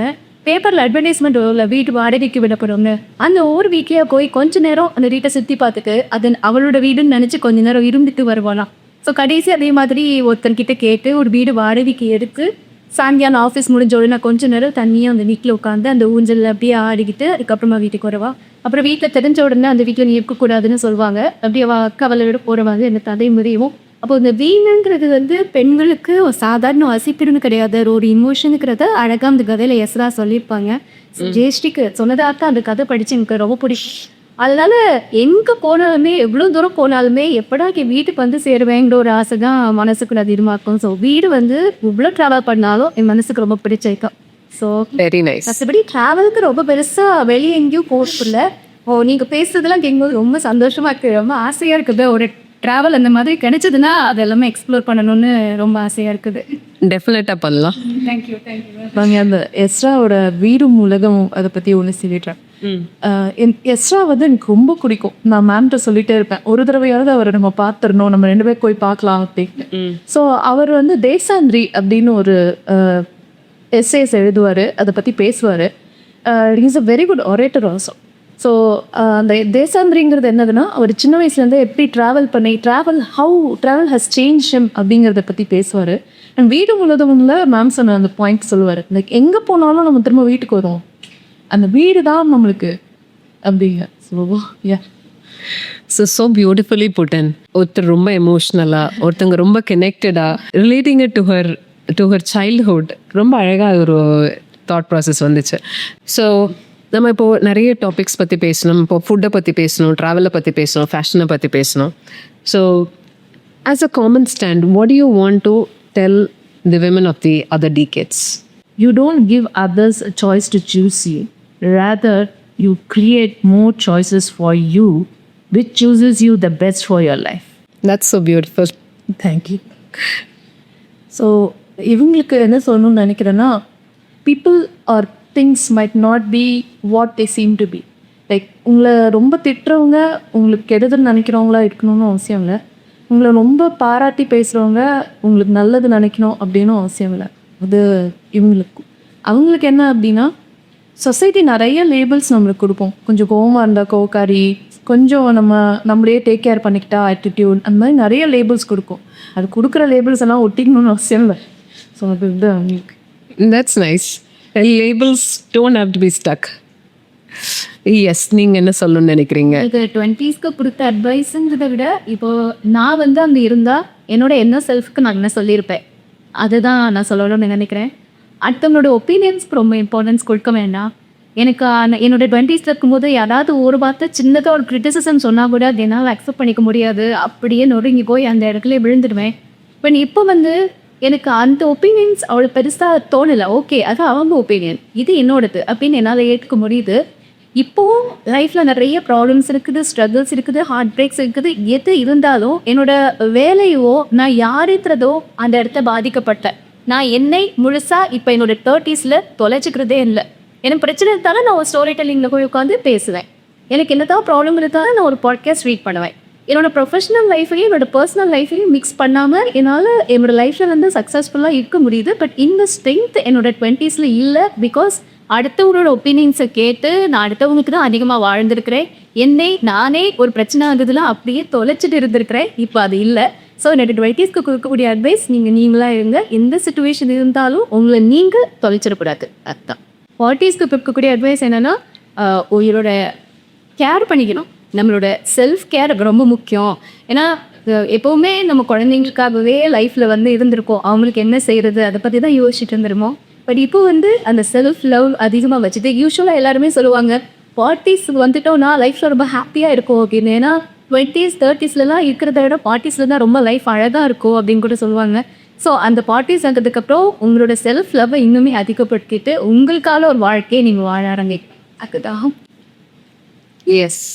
பேப்பரில் அட்வர்டைஸ்மெண்ட் உள்ள வீட்டு வாடகைக்கு விடப்படுங்க. அந்த ஒரு வீட்லேயே போய் கொஞ்ச நேரம் அந்த வீட்டை சுற்றி பார்த்துட்டு அது அவளோட வீடுன்னு நினச்சி கொஞ்ச நேரம் இருந்துட்டு வருவாளாம். ஸோ கடைசி அதே மாதிரி ஒருத்தன்கிட்ட கேட்டு ஒரு வீடு வாடகைக்கு எடுத்து சாயங்காலம் ஆஃபீஸ் முடிஞ்ச உடனே நான் கொஞ்ச நேரம் தனியாக அந்த வீட்டில் உட்காந்து அந்த ஊஞ்சலில் அப்படியே ஆடிக்கிட்டு அதுக்கப்புறமா வீட்டுக்கு வரவா. அப்புறம் வீட்டில் தெரிஞ்ச உடனே அந்த வீட்டில் நீ இருக்கக்கூடாதுன்னு சொல்லுவாங்க. அப்படியே கவலையோட போகிறவாங்க எனக்கு அதே மாதிரியும். அப்போ இந்த வீணுங்கிறது வந்து பெண்களுக்கு ஒரு சாதாரண வசிப்பிருன்னு கிடையாது, ஒரு இமோஷனுங்கிறத அழகாக அந்த கதையில் எஸ்ரா சொல்லியிருப்பாங்க. ஜெயஸ்ரீக்கு சொன்னதாக அந்த கதை படித்து எனக்கு ரொம்ப பிடிக்கும். அதனால எங்கே போனாலுமே எவ்வளோ தூரம் போனாலுமே எப்படா வீட்டுக்கு வந்து சேருவேங்கிற ஒரு ஆசை தான் மனசுக்குள்ள அதிகமாக இருக்கும். ஸோ வீடு வந்து இவ்வளோ ட்ராவல் பண்ணாலும் என் மனசுக்கு ரொம்ப பிடிச்சிருக்கும். So very nice. மற்றபடி ட்ராவலுக்கு ரொம்ப பெருசாக வெளியே எங்கேயும் போகல. நீங்கள் பேசுறதெல்லாம் கேட்கும்போது ரொம்ப சந்தோஷமாக இருக்குது, ரொம்ப ஆசையாக இருக்குது. ஒரு ட்ராவல் அந்த மாதிரி கிடைச்சதுன்னா அது எல்லாமே எக்ஸ்ப்ளோர் பண்ணணும்னு ரொம்ப ஆசையாக இருக்குது. டெஃபினட்டாக பண்ணலாம். தேங்க்யூ. நாங்கள் அந்த எஸ்ராவோட வீடும் உலகம் அதை பற்றி ஒன்று சொல்லிடுறேன். எஸ்ரா வந்து எனக்கு ரொம்ப பிடிக்கும். நான் மேம்கிட்ட சொல்லிட்டே இருப்பேன், ஒரு தடவையாவது அவரை நம்ம பார்த்துடணும், நம்ம 2 பேர் போய் பார்க்கலாம் அப்படின்னு. ஸோ அவர் வந்து தேசாந்திரி அப்படின்னு ஒரு எஸ்ஏஸ் எழுதுவார், அதை பற்றி பேசுவார். Is a very good orator also. So அந்த தேசாந்திரிங்கிறது என்னதுன்னா, அவர் சின்ன வயசுலேருந்தே எப்படி ட்ராவல் ஹஸ் சேஞ்ச் ஹிம் அப்படிங்கிறத பற்றி பேசுவார். அண்ட் வீடு முழுவதும்ல மேம் சொன்ன அந்த பாயிண்ட் சொல்லுவார், லைக் எங்கே போனாலும் நம்ம திரும்ப வீட்டுக்கு வருவோம், அந்த வீடு தான் நம்மளுக்கு அப்படிங்க. ஸோ பியூட்டிஃபுல்லி புட்டன். ஒருத்தர் ரொம்ப எமோஷ்னலாக, ஒருத்தங்க ரொம்ப கனெக்டடாக, relating it to her childhood. ரொம்ப அழகாக ஒரு தாட் ப்ராசஸ் வந்துச்சு. ஸோ நம்ம இப்போது நிறைய டாபிக்ஸ் பற்றி பேசணும். இப்போ ஃபுட்டை பற்றி பேசணும், ட்ராவலை பற்றி பேசணும், ஃபேஷனை பற்றி பேசணும். So as a common stand, what do you want to tell the women of the other decades? You don't give others a choice to choose you. Rather, you create more choices for you, which chooses you the best for your life. That's so beautiful. Thank you. So இவங்களுக்கு என்ன சொல்லணும்னு நினைக்கிறேன்னா, people or things might not be what they seem to be. Like உங்களை ரொம்ப திட்டுறவங்க உங்களுக்கு கெடுதல் நினைக்கிறவங்களா இருக்கணும்னு அவசியம் இல்லை. உங்களை ரொம்ப பாராட்டி பேசுகிறவங்க உங்களுக்கு நல்லது நினைக்கணும் அப்படின்னு அவசியம் இல்லை. அது அவங்களுக்கு என்ன அப்படின்னா, சொசைட்டி நிறைய லேபிள்ஸ் நம்மளுக்கு கொடுப்போம். கொஞ்சம் கோவமாக இருந்தால் கோவக்காரி, கொஞ்சம் நம்மளே டேக் கேர் பண்ணிக்கிட்டா ஆட்டிடியூட், அந்த மாதிரி நிறைய லேபிள்ஸ் கொடுக்கும். அது கொடுக்குற லேபிள்ஸ் எல்லாம் ஒட்டிக்கணும்னு அவசியம் இல்லை. ஸோ அது இது அவங்களுக்கு. That's nice. Labels don't have to be stuck. Yes, நீங்கள் என்ன சொல்லணும்னு நினைக்கிறீங்க? இது 20ஸ்க்கு கொடுத்த அட்வைஸுங்கிறத விட இப்போது நான் வந்து அங்கே இருந்தால் என்னோட என்ன செல்ஃப்க்கு நான் என்ன சொல்லியிருப்பேன், அதுதான் நான் சொல்லணும்னு நினைக்கிறேன். அடுத்தவங்களோட ஒப்பீனியன்ஸ்க்கு ரொம்ப இம்பார்ட்டன்ஸ் கொடுக்க வேண்டாம். எனக்கு என்னோட 20ஸ்ல இருக்கும்போது யாராவது ஒரு வார்த்தை சின்னதாக ஒரு கிரிட்டிசிசம் சொன்னால் கூட அது என்னால் அக்செப்ட் பண்ணிக்க முடியாது, அப்படியே நொறுங்கி போய் அந்த இடத்துல விழுந்துடுவேன். பட் இப்போ வந்து எனக்கு அந்த ஒப்பீனியன்ஸ் அவ்வளோ பெருசாக தோணலை. ஓகே, அது அவங்க ஒப்பீனியன், இது என்னோடது அப்படின்னு என்னால் ஏற்றுக்க முடியுது. இப்போவும் லைஃப்பில் நிறைய ப்ராப்ளம்ஸ் இருக்குது, ஸ்ட்ரகிள்ஸ் இருக்குது, ஹார்ட் பிரேக்ஸ் இருக்குது. எது இருந்தாலும் என்னோட வேலையோ நான் யாருன்றதோ அந்த இடத்த பாதிக்கப்பட்டேன். நான் என்னை முழுசாக இப்போ என்னோட 30ஸ்ல தொலைச்சிக்கிறதே இல்லை. எனக்கு பிரச்சனை இருந்தாலும் நான் ஒரு ஸ்டோரி டெல்லிங்கில் போய் உட்காந்து பேசுவேன். எனக்கு என்னதான் ப்ராப்ளம் இருந்தாலும் நான் ஒரு பாட்காஸ்ட் ரீட் பண்ணுவேன். என்னோட ப்ரொஃபஷனல் லைஃபையும் என்னோட பர்சனல் லைஃபையும் மிக்ஸ் பண்ணாமல் என்னால் என்னோட லைஃப்பில் வந்து சக்ஸஸ்ஃபுல்லாக இருக்க முடியுது. பட் இந்த ஸ்ட்ரென்த் என்னோட 20ஸ்ல இல்லை. பிகாஸ் அடுத்தவங்களோட ஒப்பீனியன்ஸை கேட்டு நான் அடுத்தவங்களுக்கு தான் அதிகமாக வாழ்ந்திருக்கிறேன். என்னை நானே ஒரு பிரச்சனை ஆகுதுலாம் அப்படியே தொலைச்சிட்டு இருந்திருக்கிறேன். இப்போ அது இல்லை. ஸோ என்னோட 20ஸ்க்கு கொடுக்கக்கூடிய அட்வைஸ், நீங்களாக இருங்க. எந்த சுச்சுவேஷன் இருந்தாலும் உங்களை நீங்கள் தொலைச்சிடக்கூடாது, அதுதான். 40ஸ்க்கு கொடுக்கக்கூடிய அட்வைஸ் என்னென்னா, உயிரோட கேர் பண்ணிக்கணும். நம்மளோட செல்ஃப் கேர் ரொம்ப முக்கியம். ஏன்னா எப்போவுமே நம்ம குழந்தைங்களுக்காகவே லைஃப்பில் வந்து இருந்திருக்கோம். அவங்களுக்கு என்ன செய்கிறது அதை பற்றி தான் யோசிச்சுட்டு இருந்துருமோ. பட் இப்போ வந்து அந்த செல்ஃப் லவ் அதிகமாக வச்சுட்டு யூஸ்வலாக எல்லாருமே சொல்லுவாங்க 40s வந்துட்டோம்னா லைஃப்பில் ரொம்ப ஹாப்பியாக இருக்கும் அப்படின்னு. ஏன்னா 20s 30ஸ்லாம் இருக்கிறத விட 40ஸ்ல தான் ரொம்ப லைஃப் அழகாக இருக்கும் அப்படின்னு கூட சொல்லுவாங்க. ஸோ அந்த 40s ஆகிறதுக்கப்புறம் உங்களோட செல்ஃப் லவ்வை இன்னுமே அதிகப்படுத்திட்டு உங்களுக்கான ஒரு வாழ்க்கையை நீங்கள் வாழ ஆரம்பிக்கலாம். அதுதான். எஸ்.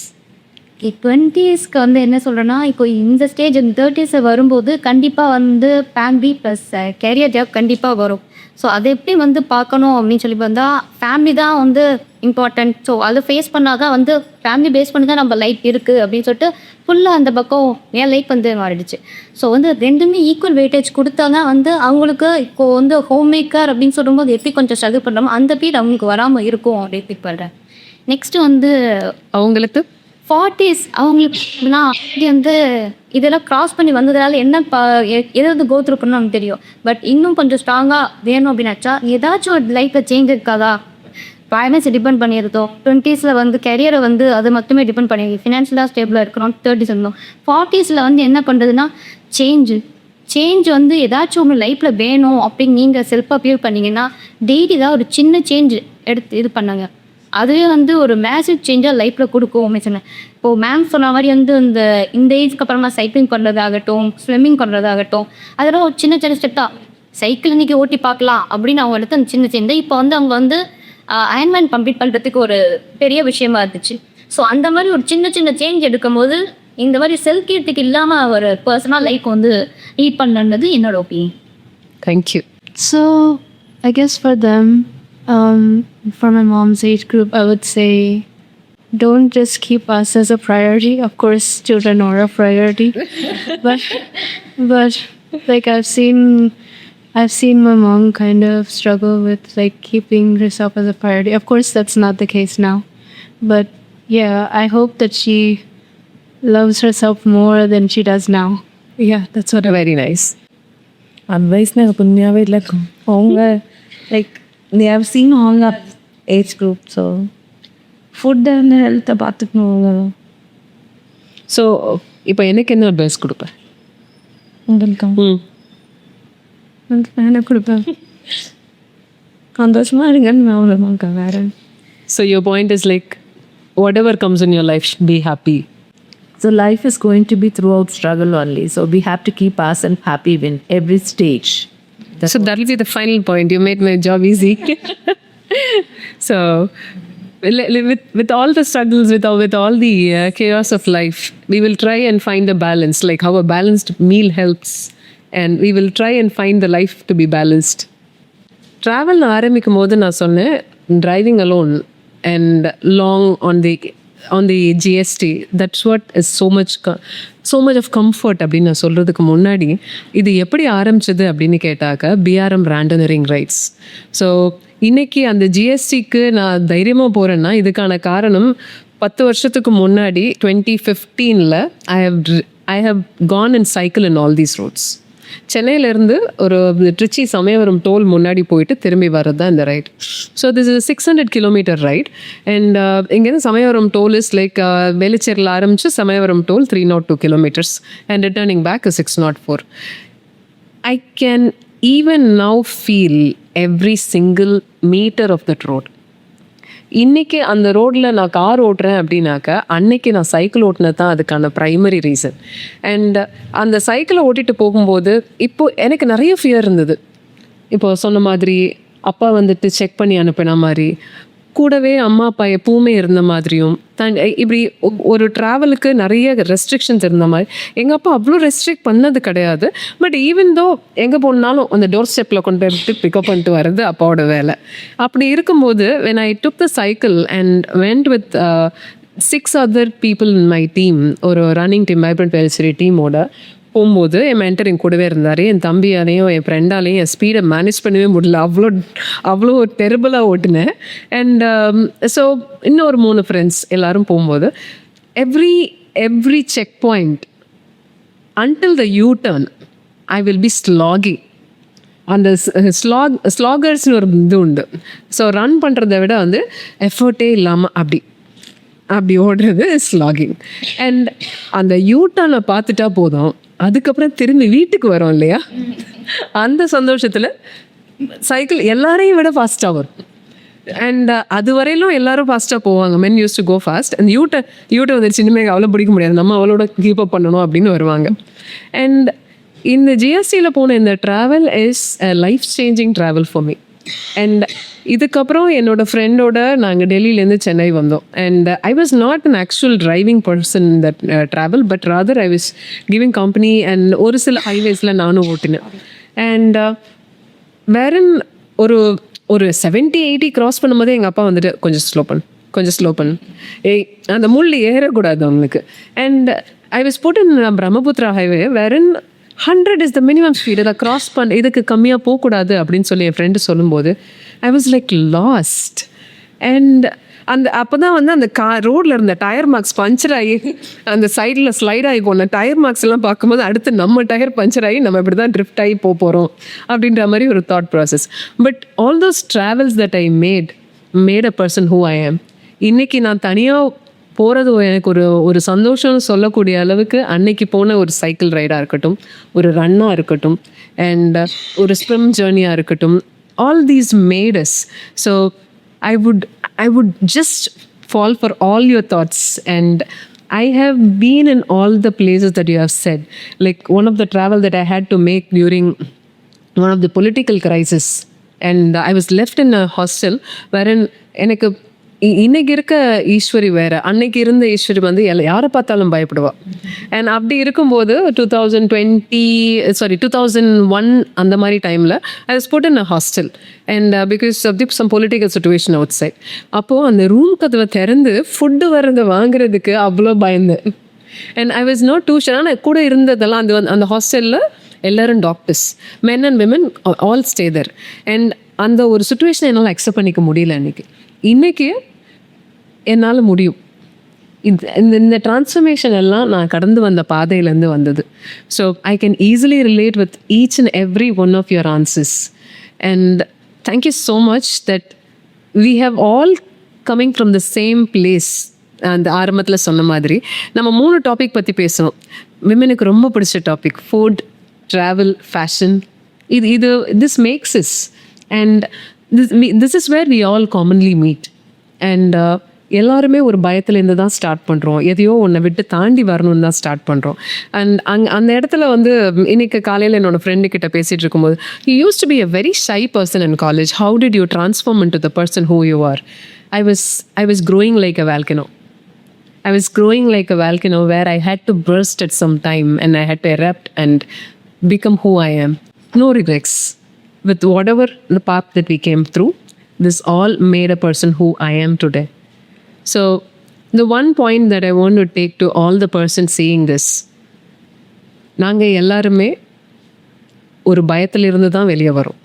20ஸ்க்கு வந்து என்ன சொல்கிறேன்னா, இப்போ இந்த ஸ்டேஜ் இந்த 30s வரும்போது கண்டிப்பாக வந்து ஃபேமிலி ப்ளஸ் கேரியர் ஜாப் கண்டிப்பாக வரும். ஸோ அதை எப்படி வந்து பார்க்கணும் அப்படின்னு சொல்லி வந்தால், ஃபேமிலி தான் வந்து இம்பார்ட்டன்ட். ஸோ அதை ஃபேஸ் பண்ணால் தான் வந்து ஃபேமிலி பேஸ் பண்ணி தான் நம்ம லைஃப் இருக்குது அப்படின்னு சொல்லிட்டு ஃபுல்லாக அந்த பக்கம் என் லைஃப் வந்து மாறிடுச்சு. ஸோ வந்து ரெண்டுமே ஈக்குவல் வெயிட்டேஜ் கொடுத்தா தான் வந்து அவங்களுக்கு இப்போது வந்து ஹோம் மேக்கர் அப்படின்னு சொல்லும்போது எப்படி கொஞ்சம் ஸ்ட்ரகிள் பண்ணுறோமோ அந்த பீரியட் அவங்களுக்கு வராமல் இருக்கும் அப்படின்னு திங்க் பண்ணுறேன். நெக்ஸ்ட்டு வந்து அவங்களுக்கு 40s அவங்களுக்கு நான் வந்து இதெல்லாம் க்ராஸ் பண்ணி வந்ததால என்ன எதாவது கோ த்ரூ பண்ணணும் நமக்கு தெரியும். பட் இன்னும் கொஞ்சம் ஸ்ட்ராங்காக வேணும் அப்படின்னாச்சா ஏதாச்சும் ஒரு லைஃப்பில் சேஞ்ச் இருக்காதா? ஃபைனான்ஸை டிபெண்ட் பண்ணியிருந்தோம். 20s வந்து கெரியரை வந்து அது மட்டுமே டிபெண்ட் பண்ணி ஃபினான்ஷியலாக ஸ்டேபிளாக இருக்கிறோம். 30s இருந்தோம். 40s வந்து என்ன பண்ணுறதுன்னா சேஞ்ச் வந்து ஏதாச்சும் ஒன்று லைஃப்பில் வேணும் அப்படின்னு நீங்கள் செல்ஃபாக ஃபீல் பண்ணிங்கன்னா டெய்லி தான் ஒரு சின்ன சேஞ்ச் எடுத்து இது பண்ணுங்க. அதுவே வந்து ஒரு மேசிவ் சேஞ்சாக லைஃப்பில் கொடுக்கும் அப்படின்னு சொன்னேன். இப்போது மேம் சொன்ன மாதிரி வந்து இந்த ஏஜ்க்கு அப்புறமா சைக்கிளிங் பண்ணுறதாகட்டும், ஸ்விம்மிங் பண்ணுறதாகட்டும், அதெல்லாம் ஒரு சின்ன சின்ன ஸ்டெப் தான். சைக்கிள் இன்றைக்கி ஓட்டி பார்க்கலாம் அப்படின்னு அவங்க எடுத்து அந்த சின்ன சின்ன இப்போ வந்து அவங்க வந்து அயன்மேன் கம்ப்ளீட் பண்ணுறதுக்கு ஒரு பெரிய விஷயமா இருந்துச்சு. ஸோ அந்த மாதிரி ஒரு சின்ன சின்ன சேஞ்ச் எடுக்கும் போது இந்த மாதிரி செல்ஃப் கேர்த்துக்கு இல்லாமல் ஒரு பர்சனல் லைஃப் வந்து லீட் பண்ணுறது என்னோட opinion. Thank you. So, I guess for them, for my mom's age group, I would say don't just keep us as a priority. Of course, children are a priority, but like I've seen my mom kind of struggle with like keeping herself as a priority. Of course, that's not the case now, but yeah, I hope that she loves herself more than she does now. Yeah, that's what very nice. அட்வைஸ்னு எனக்கு உண்மையாகவே இல்லை. அவங்க like they have seen all our age group, so food and ஹெல்த்தை பார்த்துக்கணும் அவங்க. So இப்போ எனக்கு என்ன அட்வைஸ் கொடுப்பேன்? உங்களுக்கு உங்களுக்கு என்ன கொடுப்பேன்? சந்தோஷமாக இருங்கன்னு அவ்வளோதாங்க, வேறு. So your point is like whatever comes in your life, be happy. So life is going to be throughout struggle only. So we have to keep ourselves happy in every stage. So that will be the final point. You made my job easy. So with all the struggles, with all the chaos of life, we will try and find a balance, like how a balanced meal helps, and we will try and find the life to be balanced. Travel ஆரம்பிக்கும் போது நான் சொன்னேன், driving alone and long on the GST, that's what is so much of comfort அப்படின்னு நான் சொல்கிறதுக்கு முன்னாடி இது எப்படி ஆரம்பிச்சது அப்படின்னு கேட்டாக்க BRM ரேண்டனரிங் ரைட்ஸ். ஸோ இன்னைக்கு அந்த GSTக்கு நான் தைரியமாக போகிறேன்னா இதுக்கான காரணம் 10 வருஷத்துக்கு முன்னாடி 2015 I have gone and cycle in all these roads. சென்னையிலேருந்து ஒரு ட்ரிச்சி சமயவரம் டோல் முன்னாடி போயிட்டு திரும்பி வர்றது தான் இந்த ride. So this is 600 kilometre ride. And இங்கேருந்து சமயவரம் டோல் இஸ் லைக் வேலுச்சேரியில் ஆரம்பித்து Samayapuram toll 302 kilometres and returning back 604. I can even now feel every single meter of that road. இன்றைக்கி அந்த ரோட்டில் நான் கார் ஓட்டுறேன் அப்படின்னாக்க அன்னைக்கு நான் சைக்கிள் ஓட்டினது தான் அதுக்கான ப்ரைமரி ரீசன். அண்ட் அந்த சைக்கிளை ஓட்டிகிட்டு போகும்போது இப்போது எனக்கு நிறைய ஃபியர் இருந்தது. இப்போ சொன்ன மாதிரி அப்பா வந்துட்டு செக் பண்ணி அனுப்பின மாதிரி, கூடவே அம்மா அப்பா எப்பவுமே இருந்த மாதிரியும் இப்படி ஒரு ட்ராவலுக்கு நிறைய ரெஸ்ட்ரிக்ஷன்ஸ் இருந்த மாதிரி. எங்கள் அப்பா அவ்வளோ ரெஸ்ட்ரிக்ட் பண்ணது கிடையாது. பட் ஈவன் தோ எங்கே போனாலும் அந்த டோர் ஸ்டெப்பில் கொண்டு போய் பிக்கப் பண்ணிட்டு வர்றது அப்பாவோட வேலை. அப்படி இருக்கும்போது when I took the cycle and went with 6 other people in my team, ஒரு ரன்னிங் டீம், வைப்ரண்ட் வேலுச்சேரி டீமோட போகும்போது என் மென்டர் என் கூடவே இருந்தார். என் தம்பியாலையும் என் ஃப்ரெண்டாலையும் என் ஸ்பீடை மேனேஜ் பண்ணவே முடியல, அவ்வளோ டெரிபிளாக ஓட்டினேன். அண்ட் ஸோ இன்னொரு 3 ஃப்ரெண்ட்ஸ் எல்லோரும் போகும்போது every check point until the you turn I will be slagging. அந்த ஸ்லாகர்ஸ்னு ஒரு இது உண்டு. ஸோ ரன் பண்ணுறதை விட வந்து எஃபர்ட்டே இல்லாமல் அப்படி ஓடுறது ஸ்லாகிங். அண்ட் அந்த யூட்டர்னை பார்த்துட்டா போதும், அதுக்கப்புறம் திரும்பி வீட்டுக்கு வரோம் இல்லையா, அந்த சந்தோஷத்தில் சைக்கிள் எல்லாரையும் விட ஃபாஸ்ட்டாக வரும். அண்ட் அது வரையிலும் எல்லாரும் ஃபாஸ்ட்டாக போவாங்க. மென் யூஸ் டு கோ ஃபாஸ்ட். அந்த யூட்டை வந்து சின்னமே அவ்வளோ பிடிக்க முடியாது, நம்ம அவளோட கீப் அப் பண்ணணும் அப்படின்னு வருவாங்க. அண்ட் இந்த ஜிஎஸ்டியில் போன இந்த travel is a life changing travel for me. And இதுக்கப்புறம் என்னோடய ஃப்ரெண்டோட நாங்கள் டெல்லியிலேருந்து சென்னை வந்தோம். And I was not an actual driving person in that travel, but rather I was giving company. And ஒரு சில ஹைவேஸில் நானும் ஓட்டினேன். அண்ட் வேற ஒரு 70-80 கிராஸ் பண்ணும்போதே எங்கள் அப்பா வந்துட்டு கொஞ்சம் ஸ்லோ பண்ணு, அந்த முள் ஏறக்கூடாது அவங்களுக்கு. And I was put in Brahmaputra highway wherein 100 is the minimum speed. அதை கிராஸ் இதுக்கு கம்மியாக போகக்கூடாது அப்படின்னு சொல்லி என் ஃப்ரெண்டு சொல்லும்போது I was like lost. And அப்போ தான் வந்து அந்த ரோடில் இருந்த டயர் மார்க்ஸ் பஞ்சர் ஆகி அந்த சைடில் ஸ்லைட் ஆகி போன டயர் மார்க்ஸ் எல்லாம் பார்க்கும்போது அடுத்து நம்ம டயர் பஞ்சர் ஆகி நம்ம இப்படி தான் ட்ரிஃப்ட் ஆகி போகிறோம் அப்படின்ற மாதிரி ஒரு thought process. But all those travels that I made a person who I ஆம். இன்னைக்கு நான் தனியாக போகிறது எனக்கு ஒரு சந்தோஷம் சொல்லக்கூடிய அளவுக்கு அன்னைக்கு போன ஒரு சைக்கிள் ரைடாக இருக்கட்டும், ஒரு ரன்னாக இருக்கட்டும், அண்ட் ஒரு ஸ்விம் ஜேர்னியாக இருக்கட்டும், all these made us. So I would just fall for all your thoughts, and I have been in all the places that you have said. Like one of the travel that I had to make during one of the political crisis, and I was left in a hostel wherein எனக்கு இன்னைக்கு இருக்க ஈஸ்வரி வேற, அன்னைக்கு இருந்த ஈஸ்வரி வந்து யாரை பார்த்தாலும் பயப்படுவா. And அப்படி இருக்கும்போது 2001 அந்த மாதிரி டைமில் I was put in a hostel and because of the some political situation outside. அப்போது அந்த ரூம் கதவை திறந்து ஃபுட்டு வரதை வாங்குறதுக்கு அவ்வளோ பயந்தேன். And I was not too sure. ஆனால் கூட இருந்ததெல்லாம் அந்த ஹாஸ்டலில் எல்லோரும் doctors, men and women all stay there. And அந்த ஒரு சுச்சுவேஷனை என்னால் அக்செப்ட் பண்ணிக்க முடியல இன்னைக்கு என்னால் முடியும். இந்த டிரான்ஸ்ஃபர்மேஷன் எல்லாம் நான் கடந்து வந்த பாதையிலேருந்து வந்தது. So I can easily relate with each and every one of your answers. And thank you so much that we have all coming from the same place. அந்த ஆரம்பத்தில் சொன்ன மாதிரி நம்ம 3 டாபிக் பற்றி பேசணும். விமனுக்கு ரொம்ப பிடிச்ச topic food, travel, fashion. This makes is and this is where we all commonly meet. And எல்லாருமே ஒரு பயத்துலேருந்து தான் ஸ்டார்ட் பண்ணுறோம். எதையோ ஒன்றை விட்டு தாண்டி வரணும்னு தான் ஸ்டார்ட் பண்ணுறோம். அண்ட் அந்த இடத்துல வந்து இன்னைக்கு காலையில் என்னோட ஃப்ரெண்டுக்கிட்ட பேசிகிட்டு இருக்கும்போது, you use to be a very shy person in college, how did you transform in to the person who you are? I was growing like a volcano. I was growing like a volcano where I had to burst at some time and I had to erupt and become who I am. No regrets. With whatever the path that we came through, this all made a person who I am today. So the one point that I want to take to all the persons seeing this, நாங்கள் எல்லாருமே ஒரு பயத்திலிருந்து தான் வெளியே வரோம்.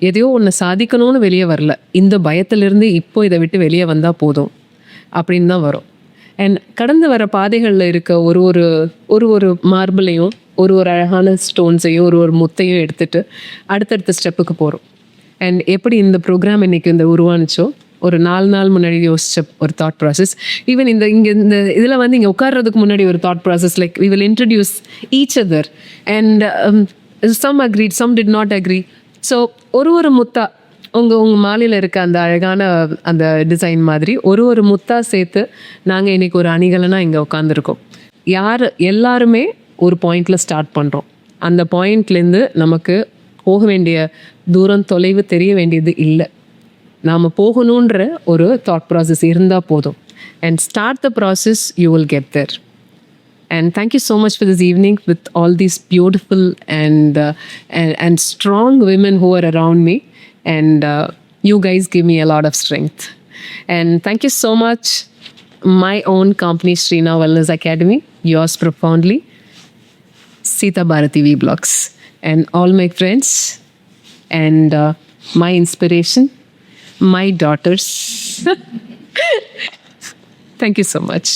எதையோ ஒன்று சாதிக்கணும்னு வெளியே வரல, இந்த பயத்திலிருந்து இப்போ இதை விட்டு வெளியே வந்தால் போதும் அப்படின்னு தான் வரும். அண்ட் கடந்து வர பாதைகளில் இருக்க ஒரு மார்பிளையும் ஒரு அழகான ஸ்டோன்ஸையும் ஒரு முத்தையும் எடுத்துகிட்டு அடுத்தடுத்த ஸ்டெப்புக்கு போகிறோம். அண்ட் எப்படி இந்த ப்ரோக்ராம் இன்றைக்கி உருவானுச்சோ, ஒரு 4 நாள் முன்னாடி யோசிச்ச ஒரு தாட் ப்ராசஸ். ஈவன் இந்த இதில் வந்து இங்கே உட்கார்றதுக்கு முன்னாடி ஒரு thought process, like we will introduce each other and some agreed, some did not agree. So ஒரு முத்தா உங்கள் மாலையில் இருக்க அந்த அழகான அந்த டிசைன் மாதிரி ஒரு முத்தா சேர்த்து நாங்கள் இன்றைக்கி ஒரு அணிகலனாக இங்கே உட்காந்துருக்கோம். எல்லாருமே ஒரு பாயிண்டில் ஸ்டார்ட் பண்ணுறோம். அந்த பாயிண்ட்லேருந்து நமக்கு போக வேண்டிய தூரம் தொலைவு தெரிய வேண்டியது இல்லை. நாம் போகணுன்ற ஒரு தாட் ப்ராசஸ் இருந்தால் போதும். And start the process, you will get there. And thank you so much for this evening with all these beautiful and strong women who are around me. And you guys give me a lot of strength. And thank you so much. My own company, Srina Wellness Academy, yours profoundly, Sita Bharati Vlogs. And all my friends and my inspiration, my daughters. Thank you so much.